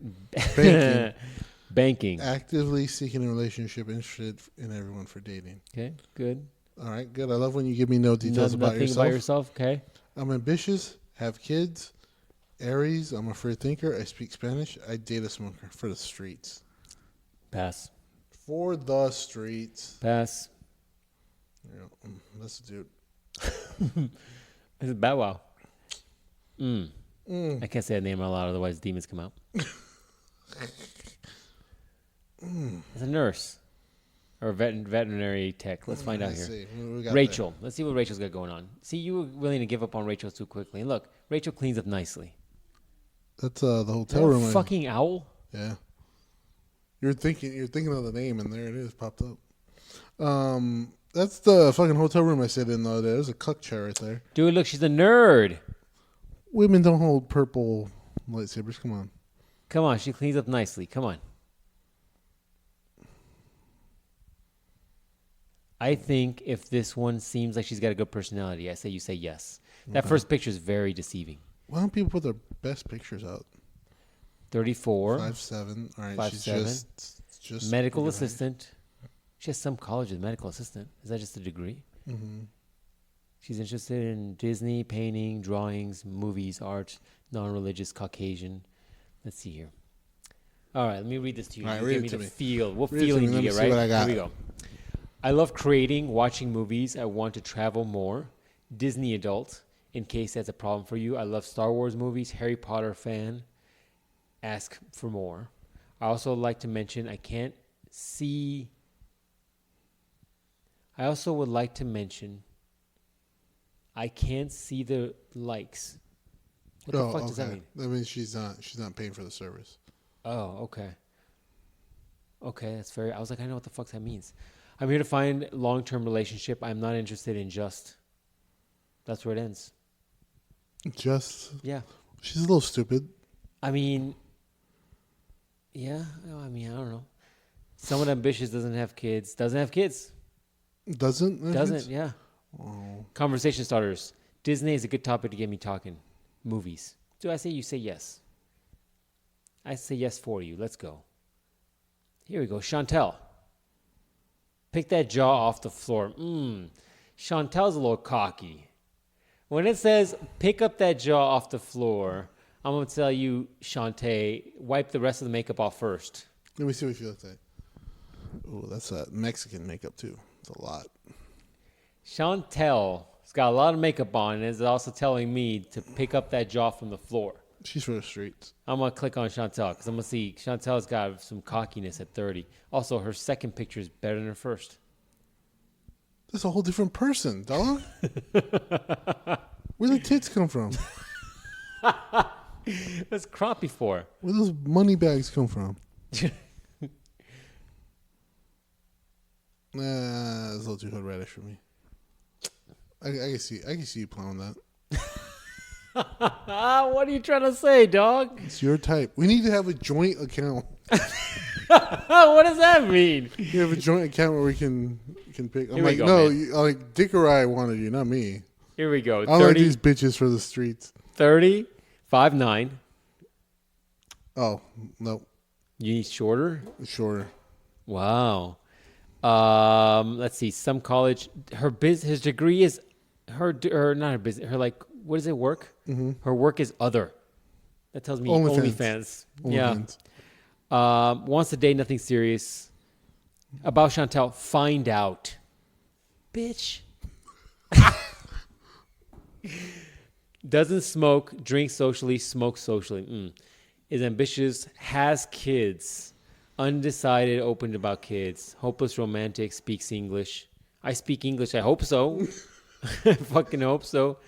Banking. Banking. Actively seeking a relationship, interested in everyone for dating. Okay, good. All right, good. I love when you give me no details about Nothing yourself. about yourself, okay. I'm ambitious, have kids, Aries, I'm a free thinker, I speak Spanish, I date a smoker for the streets. Pass. For the streets. Pass. Yeah, that's a dude. This is Bow Wow. I can't say that name out loud, otherwise demons come out. It's a nurse or a veterinary tech. Let's find out Let's here. see. What we got Rachel. Let's see what Rachel's got going on. See, you were willing to give up on Rachel too quickly. And look, Rachel cleans up nicely. there? That's the hotel room. Fucking owl. Yeah. You're thinking of the name, and there it is, popped up. That's the fucking hotel room I stayed in the other day. There's a cuck chair right there. Dude, look, she's a nerd. Women don't hold purple lightsabers. Come on. Come on, she cleans up nicely. Come on. I think if this one seems like she's got a good personality, I say you say yes. That first picture is very deceiving. Why don't people put their best pictures out? 34. 5'7". All right, 5'7". she's just Medical assistant. She has some college as medical assistant. Is that just a degree? Mm-hmm. She's interested in Disney, painting, drawings, movies, art, non-religious, Caucasian. Let's see here. All right, let me read this to you. All right, You read give it me to the me. feel. What Read it to feeling me. do Let you me get, see right? what I got. Here we go. I love creating, watching movies. I want to travel more. Disney adult, in case that's a problem for you. I love Star Wars movies. Harry Potter fan. Ask for more. I also like to mention I also would like to mention I can't see the likes. What the fuck does that mean? That means she's not paying for the service. Oh, okay. Okay, that's very. I was like, I know what the fuck that means. I'm here to find long-term relationship. I'm not interested in just. That's where it ends. Just Yeah. she's a little stupid. I mean, yeah. I mean, I don't know. Someone ambitious doesn't have kids. Doesn't have kids. Doesn't? Doesn't. Yeah. Oh. Conversation starters. Disney is a good topic to get me talking. Movies. Do I say you say yes? I say yes for you. Let's go. Here we go. Chantel. Pick that jaw off the floor. Chantel's a little cocky. When it says pick up that jaw off the floor, I'm going to tell you, Shantae, wipe the rest of the makeup off first. Let me see what you look like. Oh, that's Mexican makeup too. It's a lot. Chantel's got a lot of makeup on and is also telling me to pick up that jaw from the floor. She's from the streets. I'm going to click on Chantel because I'm going to see Chantel's got some cockiness at 30. Also, her second picture is better than her first. That's a whole different person, dog. Where the tits come from? What's crappie for? Where those money bags come from? Nah, that's a little too hood radish for me. I can see you plowing that. What are you trying to say, dog? It's your type. We need to have a joint account. What does that mean? You have a joint account where we can pick. I'm Here we like, go, no, man. like Dick or I wanted you, not me. Here we go. I like these bitches for the streets. 30, 5'9". Oh, no, You need shorter? shorter. Wow. Let's see. Some college. His degree is not her business. Her like, what is it? Work. Mm-hmm. Her work is other. That tells me OnlyFans. Yeah. Wants to date, nothing serious. About Chantel, find out. Bitch. Doesn't smoke, drink socially, smoke socially. Is ambitious, has kids. Undecided, open about kids. Hopeless romantic, speaks English. I speak English, I hope so. I fucking hope so.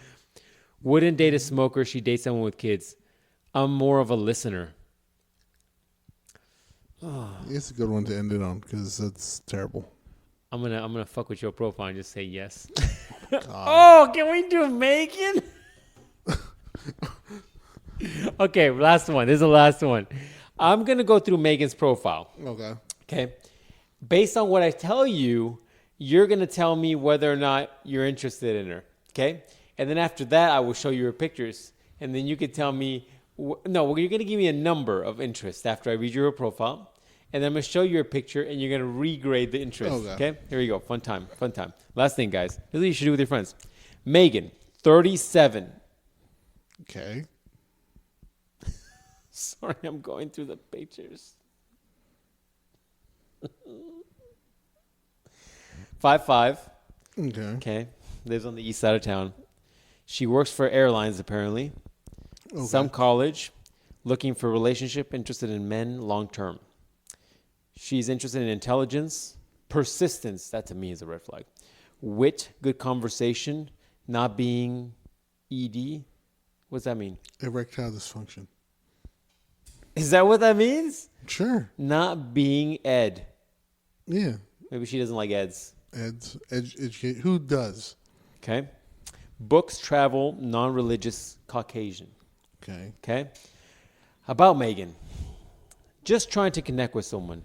Wouldn't date a smoker, she dates someone with kids. I'm more of a listener. It's a good one to end it on because that's terrible. I'm gonna fuck with your profile and just say yes. Oh, can we do Megan? Okay, last one. This is the last one. I'm gonna go through Megan's profile. Okay. Based on what I tell you, you're gonna tell me whether or not you're interested in her. Okay. And then after that, I will show you her pictures, and then you can tell me. No, you're gonna give me a number of interest after I read your profile. And then I'm going to show you a picture, and you're going to regrade the interest. Okay? Here we go. Fun time. Last thing, guys. This is what you should do with your friends. Megan, 37. Okay. Sorry, I'm going through the pictures. 5'5". Okay. Lives on the east side of town. She works for airlines, apparently. Okay. Some college. Looking for relationship. Interested in men long term. She's interested in intelligence, persistence. That to me is a red flag. Wit, good conversation, not being ED. What's that mean? Erectile dysfunction. Is that what that means? Sure. Not being Ed. Yeah. Maybe she doesn't like Eds. Educate. Who does? Okay. Books, travel, non-religious, Caucasian. Okay. About Megan. Just trying to connect with someone.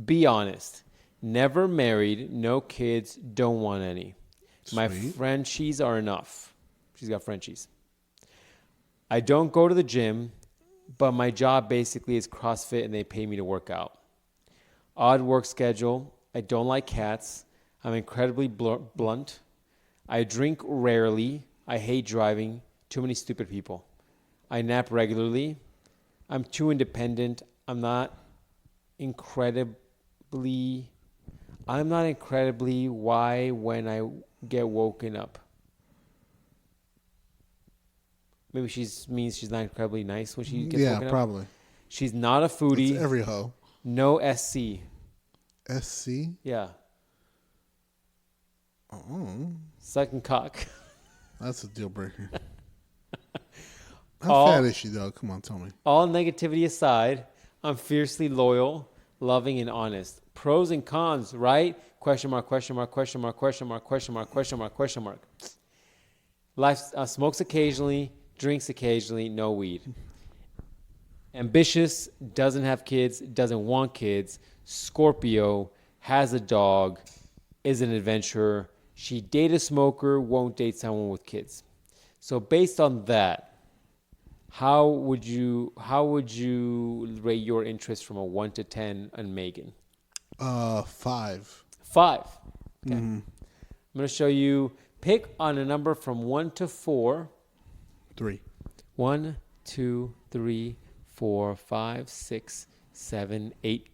Be honest. Never married, no kids, don't want any. Sweet. My Frenchies are enough. She's got Frenchies. I don't go to the gym, but my job basically is CrossFit and they pay me to work out. Odd work schedule. I don't like cats. I'm incredibly blunt. I drink rarely. I hate driving. Too many stupid people. I nap regularly. I'm too independent. I'm not incredibly why when I get woken up. Maybe means she's not incredibly nice when she gets woken up. Yeah, probably. She's not a foodie. That's every hoe. No SC. SC? Yeah. Oh. Sucking cock. That's a deal breaker. How fat is she, though? Come on, tell me. All negativity aside, I'm fiercely loyal, loving, and honest. Pros and cons, right? Question mark, question mark, question mark, question mark, question mark, question mark, question mark. Life smokes occasionally, drinks occasionally, no weed. Ambitious, doesn't have kids, doesn't want kids. Scorpio, has a dog, is an adventurer. She'd date a smoker, won't date someone with kids. So based on that, how would you rate your interest from a 1 to 10 on Megan? 5. 5. Okay. I'm going to show you. Pick on a number from 1 to 4. 3. 1, 2, 3, 4, 5, 6, 7, 8.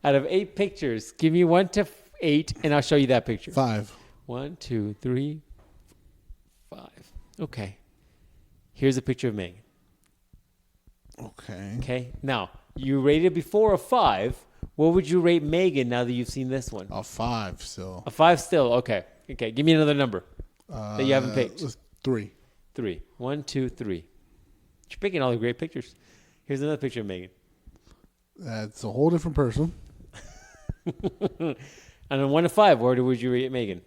Out of 8 pictures, give me 1 to 8, and I'll show you that picture. 5. 1, 2, 3, 5. Okay. Here's a picture of Megan. Okay. Okay. Now, you rated before a 5. What would you rate Megan now that you've seen this one? A 5 still. A 5 still. Okay. Okay. Give me another number that you haven't picked. 3. 3. 1, 2, 3. You're picking all the great pictures. Here's another picture of Megan. That's a whole different person. And on 1 to 5, where would you rate Megan?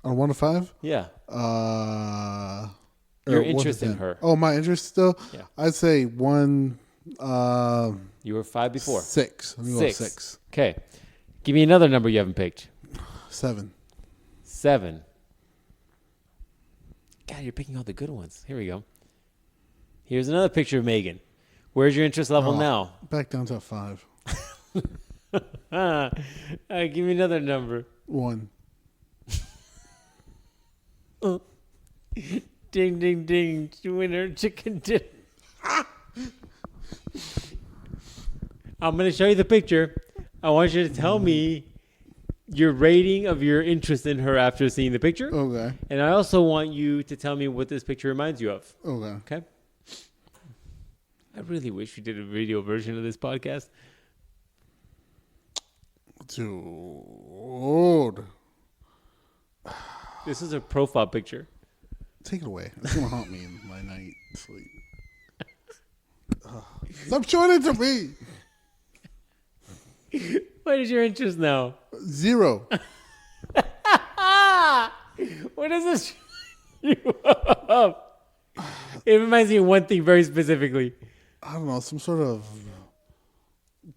On 1 to 5? Yeah. Your interest in her. Oh, my interest still? Yeah. I'd say 1. You were 5 before. 6. Let me go 6. Okay. Give me another number you haven't picked. 7. 7. God, you're picking all the good ones. Here we go. Here's another picture of Megan. Where's your interest level now? Back down to 5. Give me another number. 1. Ding, ding, ding. Winner, chicken dinner. I'm going to show you the picture. I want you to tell me your rating of your interest in her after seeing the picture. Okay. And I also want you to tell me what this picture reminds you of. Okay. Okay? I really wish we did a video version of this podcast. Dude. This is a profile picture. Take it away. It's going to haunt me in my night sleep. Stop showing it to me. What is your interest now? 0. What is this? It reminds me of one thing very specifically. I don't know. Some sort of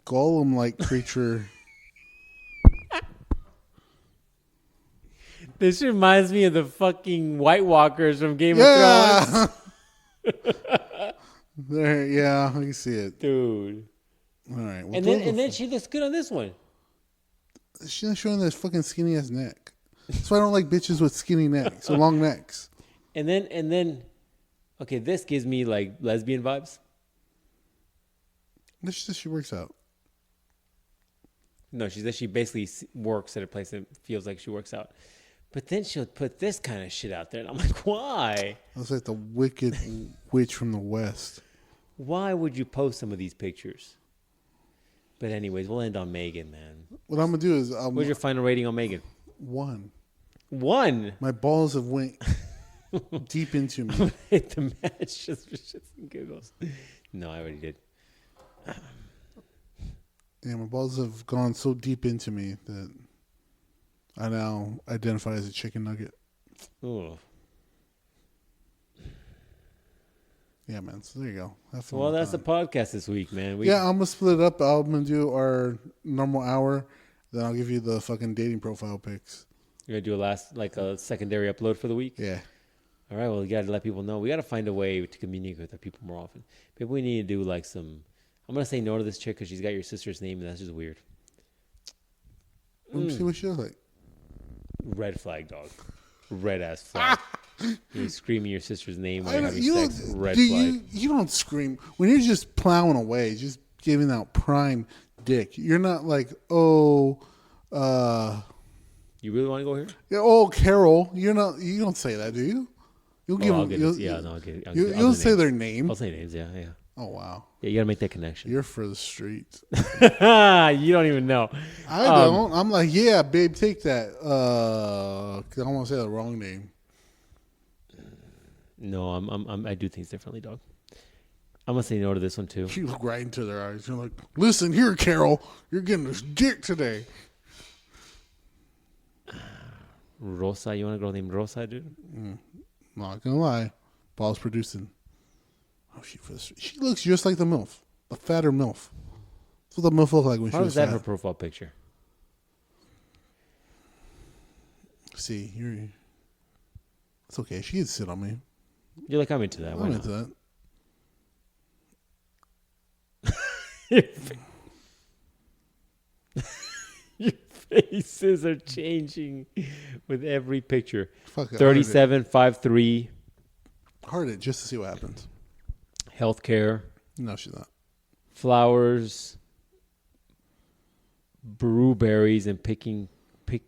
golem-like creature. This reminds me of the fucking White Walkers from Game of Thrones. There, yeah, I can see it. Dude. All right. Well, And then she looks good on this one. she's not showing this fucking skinny ass neck. That's why I don't like bitches with skinny necks or long necks. And then, okay, this gives me like lesbian vibes. This just she works out. No, she basically works at a place that feels like she works out. But then she'll put this kind of shit out there. And I'm like, why? That's like the wicked witch from the West. Why would you post some of these pictures? But anyways, we'll end on Megan, man. What I'm going to do is... What's your final rating on Megan? 1. 1? My balls have went deep into me. Hit the match just for shits and giggles. No, I already did. Yeah, my balls have gone so deep into me that I now identify as a chicken nugget. Ooh. Yeah, man. So there you go. Well, that's the podcast this week, man. I'm going to split it up. I'm going to do our normal hour. Then I'll give you the fucking dating profile pics. You're going to do a secondary upload for the week? Yeah. All right, well, you got to let people know. We got to find a way to communicate with our people more often. Maybe we need to do like some... I'm going to say no to this chick because she's got your sister's name, and that's just weird. Let me see what she looks like. Red flag, dog. Red ass flag. You're screaming your sister's name while you're having sex. Red flag. You don't scream. When you're just plowing away, just giving out prime dick, you're not like, You really want to go here? Yeah, oh, Carol. You don't say that, do you? You'll give them. You'll say their name. I'll say names, yeah. Oh, wow. Yeah, you got to make that connection. You're for the streets. You don't even know. I don't. I'm like, yeah, babe, take that. 'Cause I don't want to say the wrong name. No, I do things differently, dog. I'm going to say no to this one, too. You look right into their eyes. You're like, listen here, Carol. You're getting this dick today. Rosa, you want a girl named Rosa, dude? Not gonna lie, Paul's producing. Oh, she looks just like the MILF, the fatter MILF. That's what the MILF looked like when she was How is that fat. her profile picture? See, It's okay. She can sit on me. You're like, I'm into that. Why I'm not? into that. Your faces are changing with every picture. Fuck it. 37, 5'3", Heart it just to see what happens. healthcare, No, she's not. flowers, brewberries, and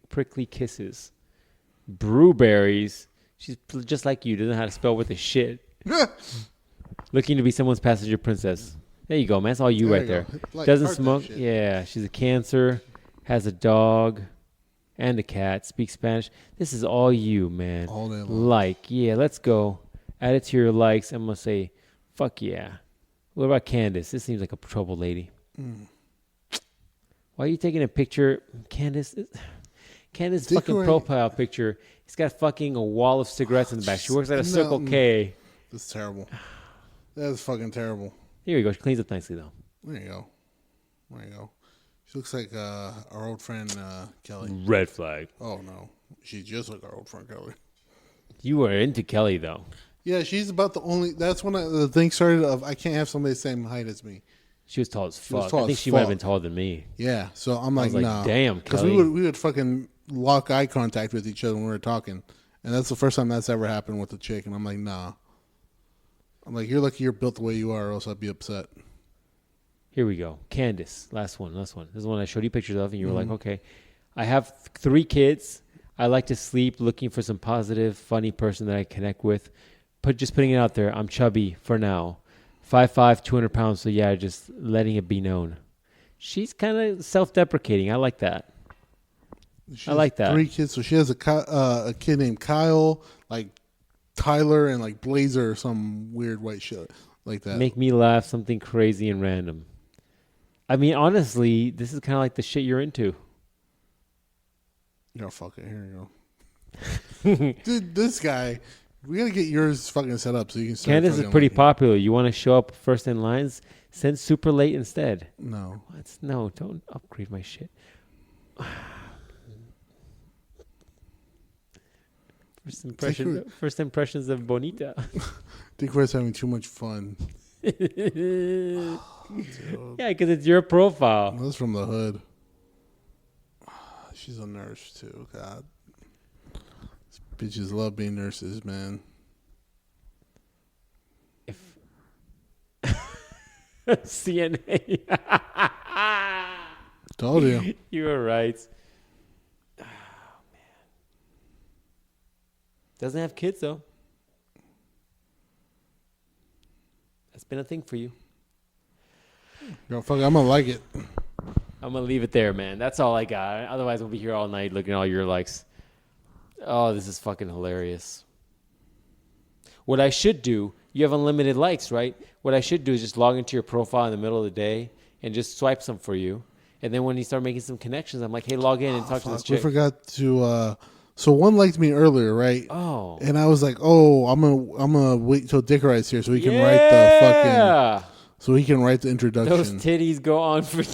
prickly kisses. Brewberries. She's just like you. Doesn't know how to spell with a shit. Looking to be someone's passenger princess. There you go, man. That's all you There right you there. go. Like, Doesn't heart that smoke. shit. Yeah, she's a Cancer. Has a dog and a cat. Speaks Spanish. This is all you, man. All day long. Like, yeah, let's go. Add it to your likes. I'm going to say, fuck yeah. What about Candace? This seems like a troubled lady. Why are you taking a picture? Candace fucking profile picture. He's got fucking a wall of cigarettes in the back. She works at a Circle K. That's terrible. That's fucking terrible. Here we go. She cleans up nicely, though. There you go. There you go. She looks like our old friend Kelly. Red flag. Oh, no. She's just like our old friend Kelly. You were into Kelly, though. Yeah, she's about the only... That's when the thing started of I can't have somebody the same height as me. She was tall as fuck. tall I think as she might have fuck. been taller than me. Yeah, so I'm like, was like, nah. damn, Because Kelly. we would fucking lock eye contact with each other when we were talking. And that's the first time that's ever happened with a chick. And I'm like, nah. I'm like, you're lucky you're built the way you are, or else I'd be upset. Here we go. Candace. Last one. This is the one I showed you pictures of, and you were like, okay. I have 3 kids. I like to sleep looking for some positive, funny person that I connect with. Just putting it out there. I'm chubby for now. 5'5", 200 pounds. So, yeah, just letting it be known. She's kind of self-deprecating. I like that. She I like has that. 3 kids. So she has a kid named Kyle, like Tyler, and like Blazer or some weird white shit like that. Make me laugh, something crazy and random. I mean, honestly, this is kind of like the shit you're into. Oh, fuck it. Here you go. Dude, this guy, we got to get yours fucking set up so you can start. Candace is pretty popular. You want to show up first in lines? Send super late instead. No. What? No, don't upgrade my shit. First impressions of Bonita. I think we're having too much fun. Yeah, because it's your profile. That's from the hood. She's a nurse too. God, these bitches love being nurses, man. If CNA, Told you. you were right. Oh man, doesn't have kids though. That's been a thing for you. Yo, fuck, I'm gonna like it. I'm going to leave it there, man. That's all I got. Otherwise, we'll be here all night looking at all your likes. Oh, this is fucking hilarious. What I should do, you have unlimited likes, right? What I should do is just log into your profile in the middle of the day and just swipe some for you. And then when you start making some connections, I'm like, hey, log in and talk to this We chick. forgot to. So one liked me earlier, right? Oh. And I was like, oh, I'm gonna wait till Dick writes here so he can write the fucking. So he can write the introduction. Those titties go on for...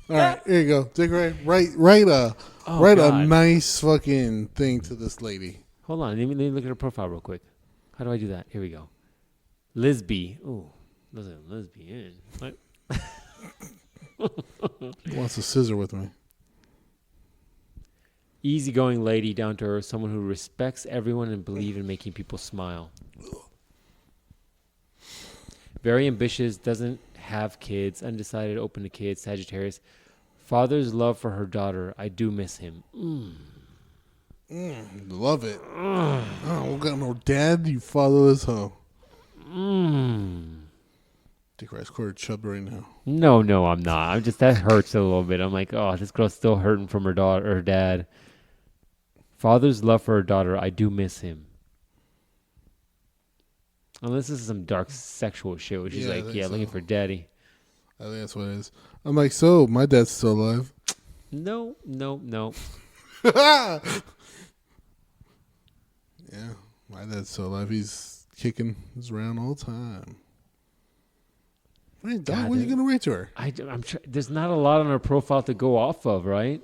All right, here you go. Dick, write a nice fucking thing to this lady. Hold on. Let me look at her profile real quick. How do I do that? Here we go. Lisby. Ooh. Lesbian. What? He wants a scissor with me. Easygoing lady, down to earth, someone who respects everyone and believes in making people smile. Very ambitious, doesn't have kids, undecided, open to kids, Sagittarius. Father's love for her daughter. I do miss him. Love it. Oh, we got no dad, you fatherless hoe. Dick Rice quarter chub right now. No, I'm not. That hurts a little bit. I'm like, oh, this girl's still hurting from her daughter, her dad. Father's love for her daughter. I do miss him. Unless this is some dark sexual shit, which is like, looking for daddy. I think that's what it is. I'm like, so my dad's still alive. No. Yeah, my dad's still alive. He's kicking his around all the time. What are you gonna write to her? There's not a lot on her profile to go off of, right?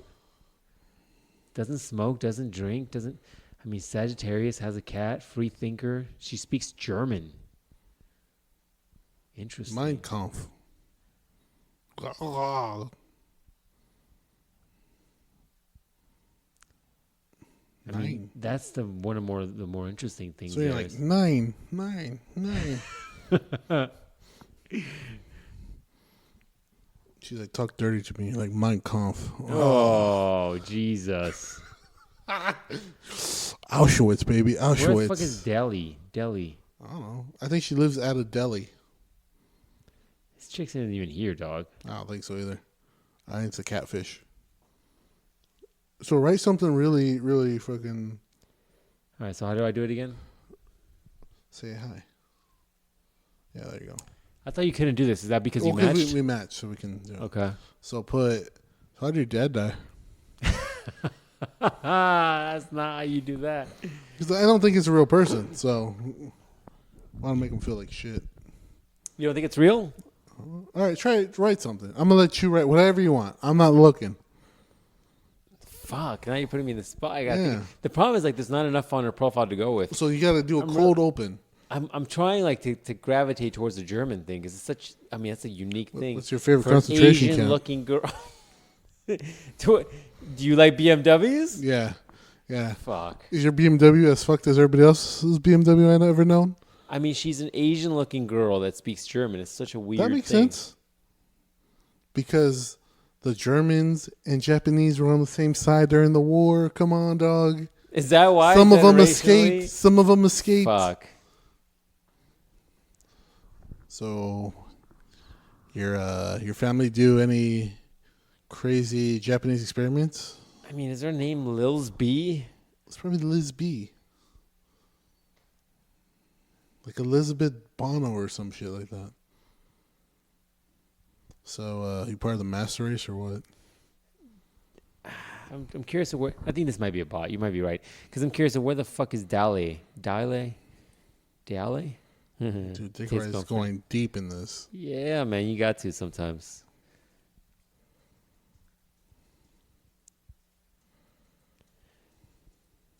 Doesn't smoke, doesn't drink, doesn't. I mean, Sagittarius has a cat, free thinker. She speaks German. Interesting. Mein Kampf. I mean, that's the more interesting things. So you're like 9. She's like, talk dirty to me, like Mein Kampf. Oh, Jesus. Auschwitz, baby, Auschwitz. Where the fuck is Delhi? I don't know. I think she lives out of Delhi. This chick's isn't even here, dog. I don't think so either. I think it's a catfish. So write something really, really fucking. All right, so how do I do it again? Say hi. Yeah, there you go. I thought you couldn't do this. Is that because you matched? We match, so we can do it. Okay. So how did your dad die? That's not how you do that. Because I don't think it's a real person, so I want to make him feel like shit. You don't think it's real? All right, write something. I'm going to let you write whatever you want. I'm not looking. Fuck, now you're putting me in the spot. I gotta think. The problem is, like, there's not enough on her profile to go with. So you got to do a cold open. I'm trying, like, to gravitate towards the German thing because it's such. I mean, that's a unique thing. What's your favorite for concentration camp? Asian-looking girl. Do you like BMWs? Yeah. Fuck. Is your BMW as fucked as everybody else's BMW I've ever known? I mean, she's an Asian-looking girl that speaks German. It's such a weird thing. That makes sense. Because the Germans and Japanese were on the same side during the war. Come on, dog. Is that why? Some of them escaped. Fuck. So, your family do any crazy Japanese experiments? I mean, is her name Lils B? It's probably Liz B. Like Elizabeth Bono or some shit like that. So, you part of the master race or what? I'm curious of where. I think this might be a bot. You might be right. Because I'm curious of where the fuck is Dale? Dale? Dude, Dick Rice is going deep in this. Yeah, man. You got to sometimes.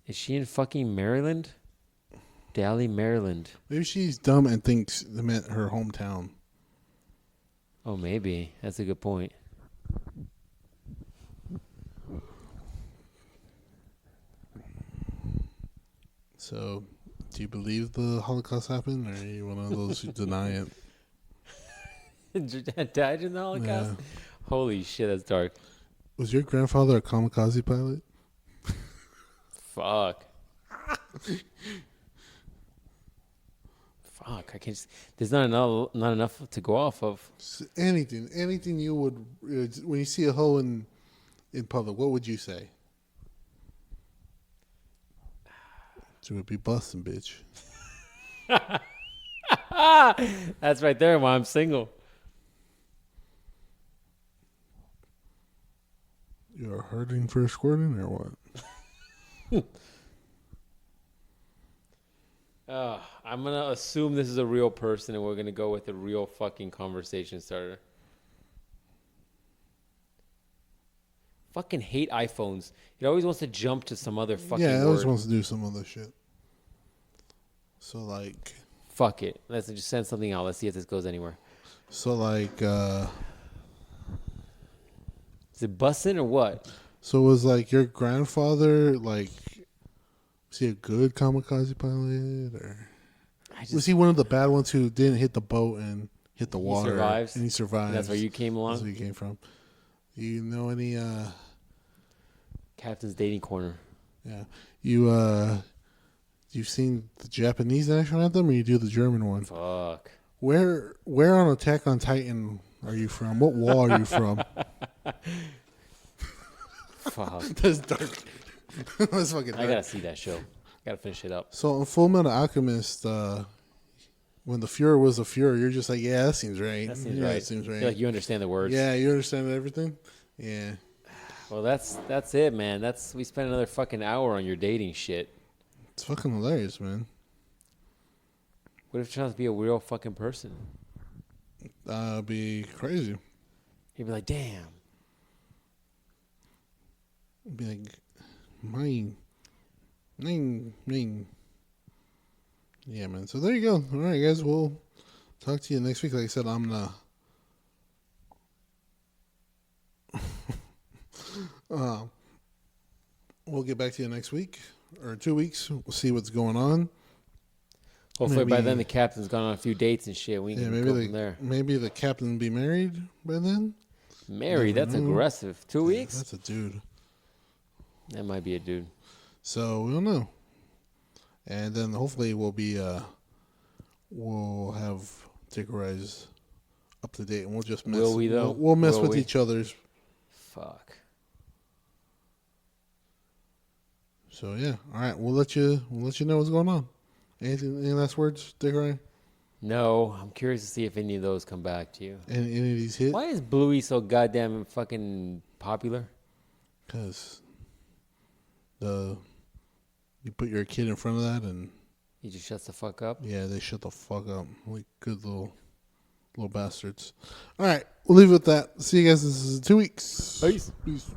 Is she in fucking Maryland? Dale, Maryland. Maybe she's dumb and thinks they meant her hometown. Oh, maybe. That's a good point. So, do you believe the Holocaust happened, or are you one of those who deny it? Died in the Holocaust? Yeah. Holy shit, that's dark. Was your grandfather a kamikaze pilot? Fuck. Fuck, I can't. There's not enough to go off of. Anything you would when you see a hoe in public, what would you say? She would be busting, bitch. That's right there. Why I'm single. You're hurting for squirting or what? I'm going to assume this is a real person and we're going to go with a real fucking conversation starter. Fucking hate iPhones. It always wants to jump to some other fucking it word. always wants to do some other shit. So, like... Fuck it. Let's just send something out. Let's see if this goes anywhere. So, like... Is it bussin' or what? So, was, like, your grandfather, like... Was he a good kamikaze pilot, or... Was he one of the bad ones who didn't hit the boat and hit the water? Survives. And he survived. And that's where you came along? That's where you came from. You know any... Captain's Dating Corner. Yeah. You've seen the Japanese national anthem, or you do the German one? Fuck. Where on Attack on Titan are you from? What wall are you from? Fuck. That's dark. That's fucking dark. I gotta see that show. Gotta finish it up. So on Full Metal Alchemist, when the Fuhrer was a Fuhrer, you're just like, yeah, that seems right. That seems right. right. That seems right. Like you understand the words. Yeah, you understand everything. Yeah. Well, that's it, man. We spent another fucking hour on your dating shit. It's fucking hilarious, man. What if it turns out to be a real fucking person? That'd be crazy. He'd be like, damn. It'd be like, Ning, ning. Yeah, man. So there you go. All right, guys. We'll talk to you next week. Like I said, I'm gonna. We'll get back to you next week or 2 weeks. We'll see what's going on. Hopefully by then the captain's gone on a few dates and shit. We can go from there. Maybe the captain will be married by then. Married? That's aggressive. 2 weeks? That's a dude. That might be a dude. So we don't know. And then hopefully we'll have Dickerize up to date, and we'll just mess. Will we though? We'll mess with each other's. Fuck. So yeah, all right. We'll let you know what's going on. Any last words, Dickerize? No, I'm curious to see if any of those come back to you. Any of these hit? Why is Bluey so goddamn fucking popular? Because you put your kid in front of that and He just shuts the fuck up. Yeah, they shut the fuck up. Like good little bastards. All right, we'll leave it with that. See you guys. This is 2 weeks. Peace. Peace.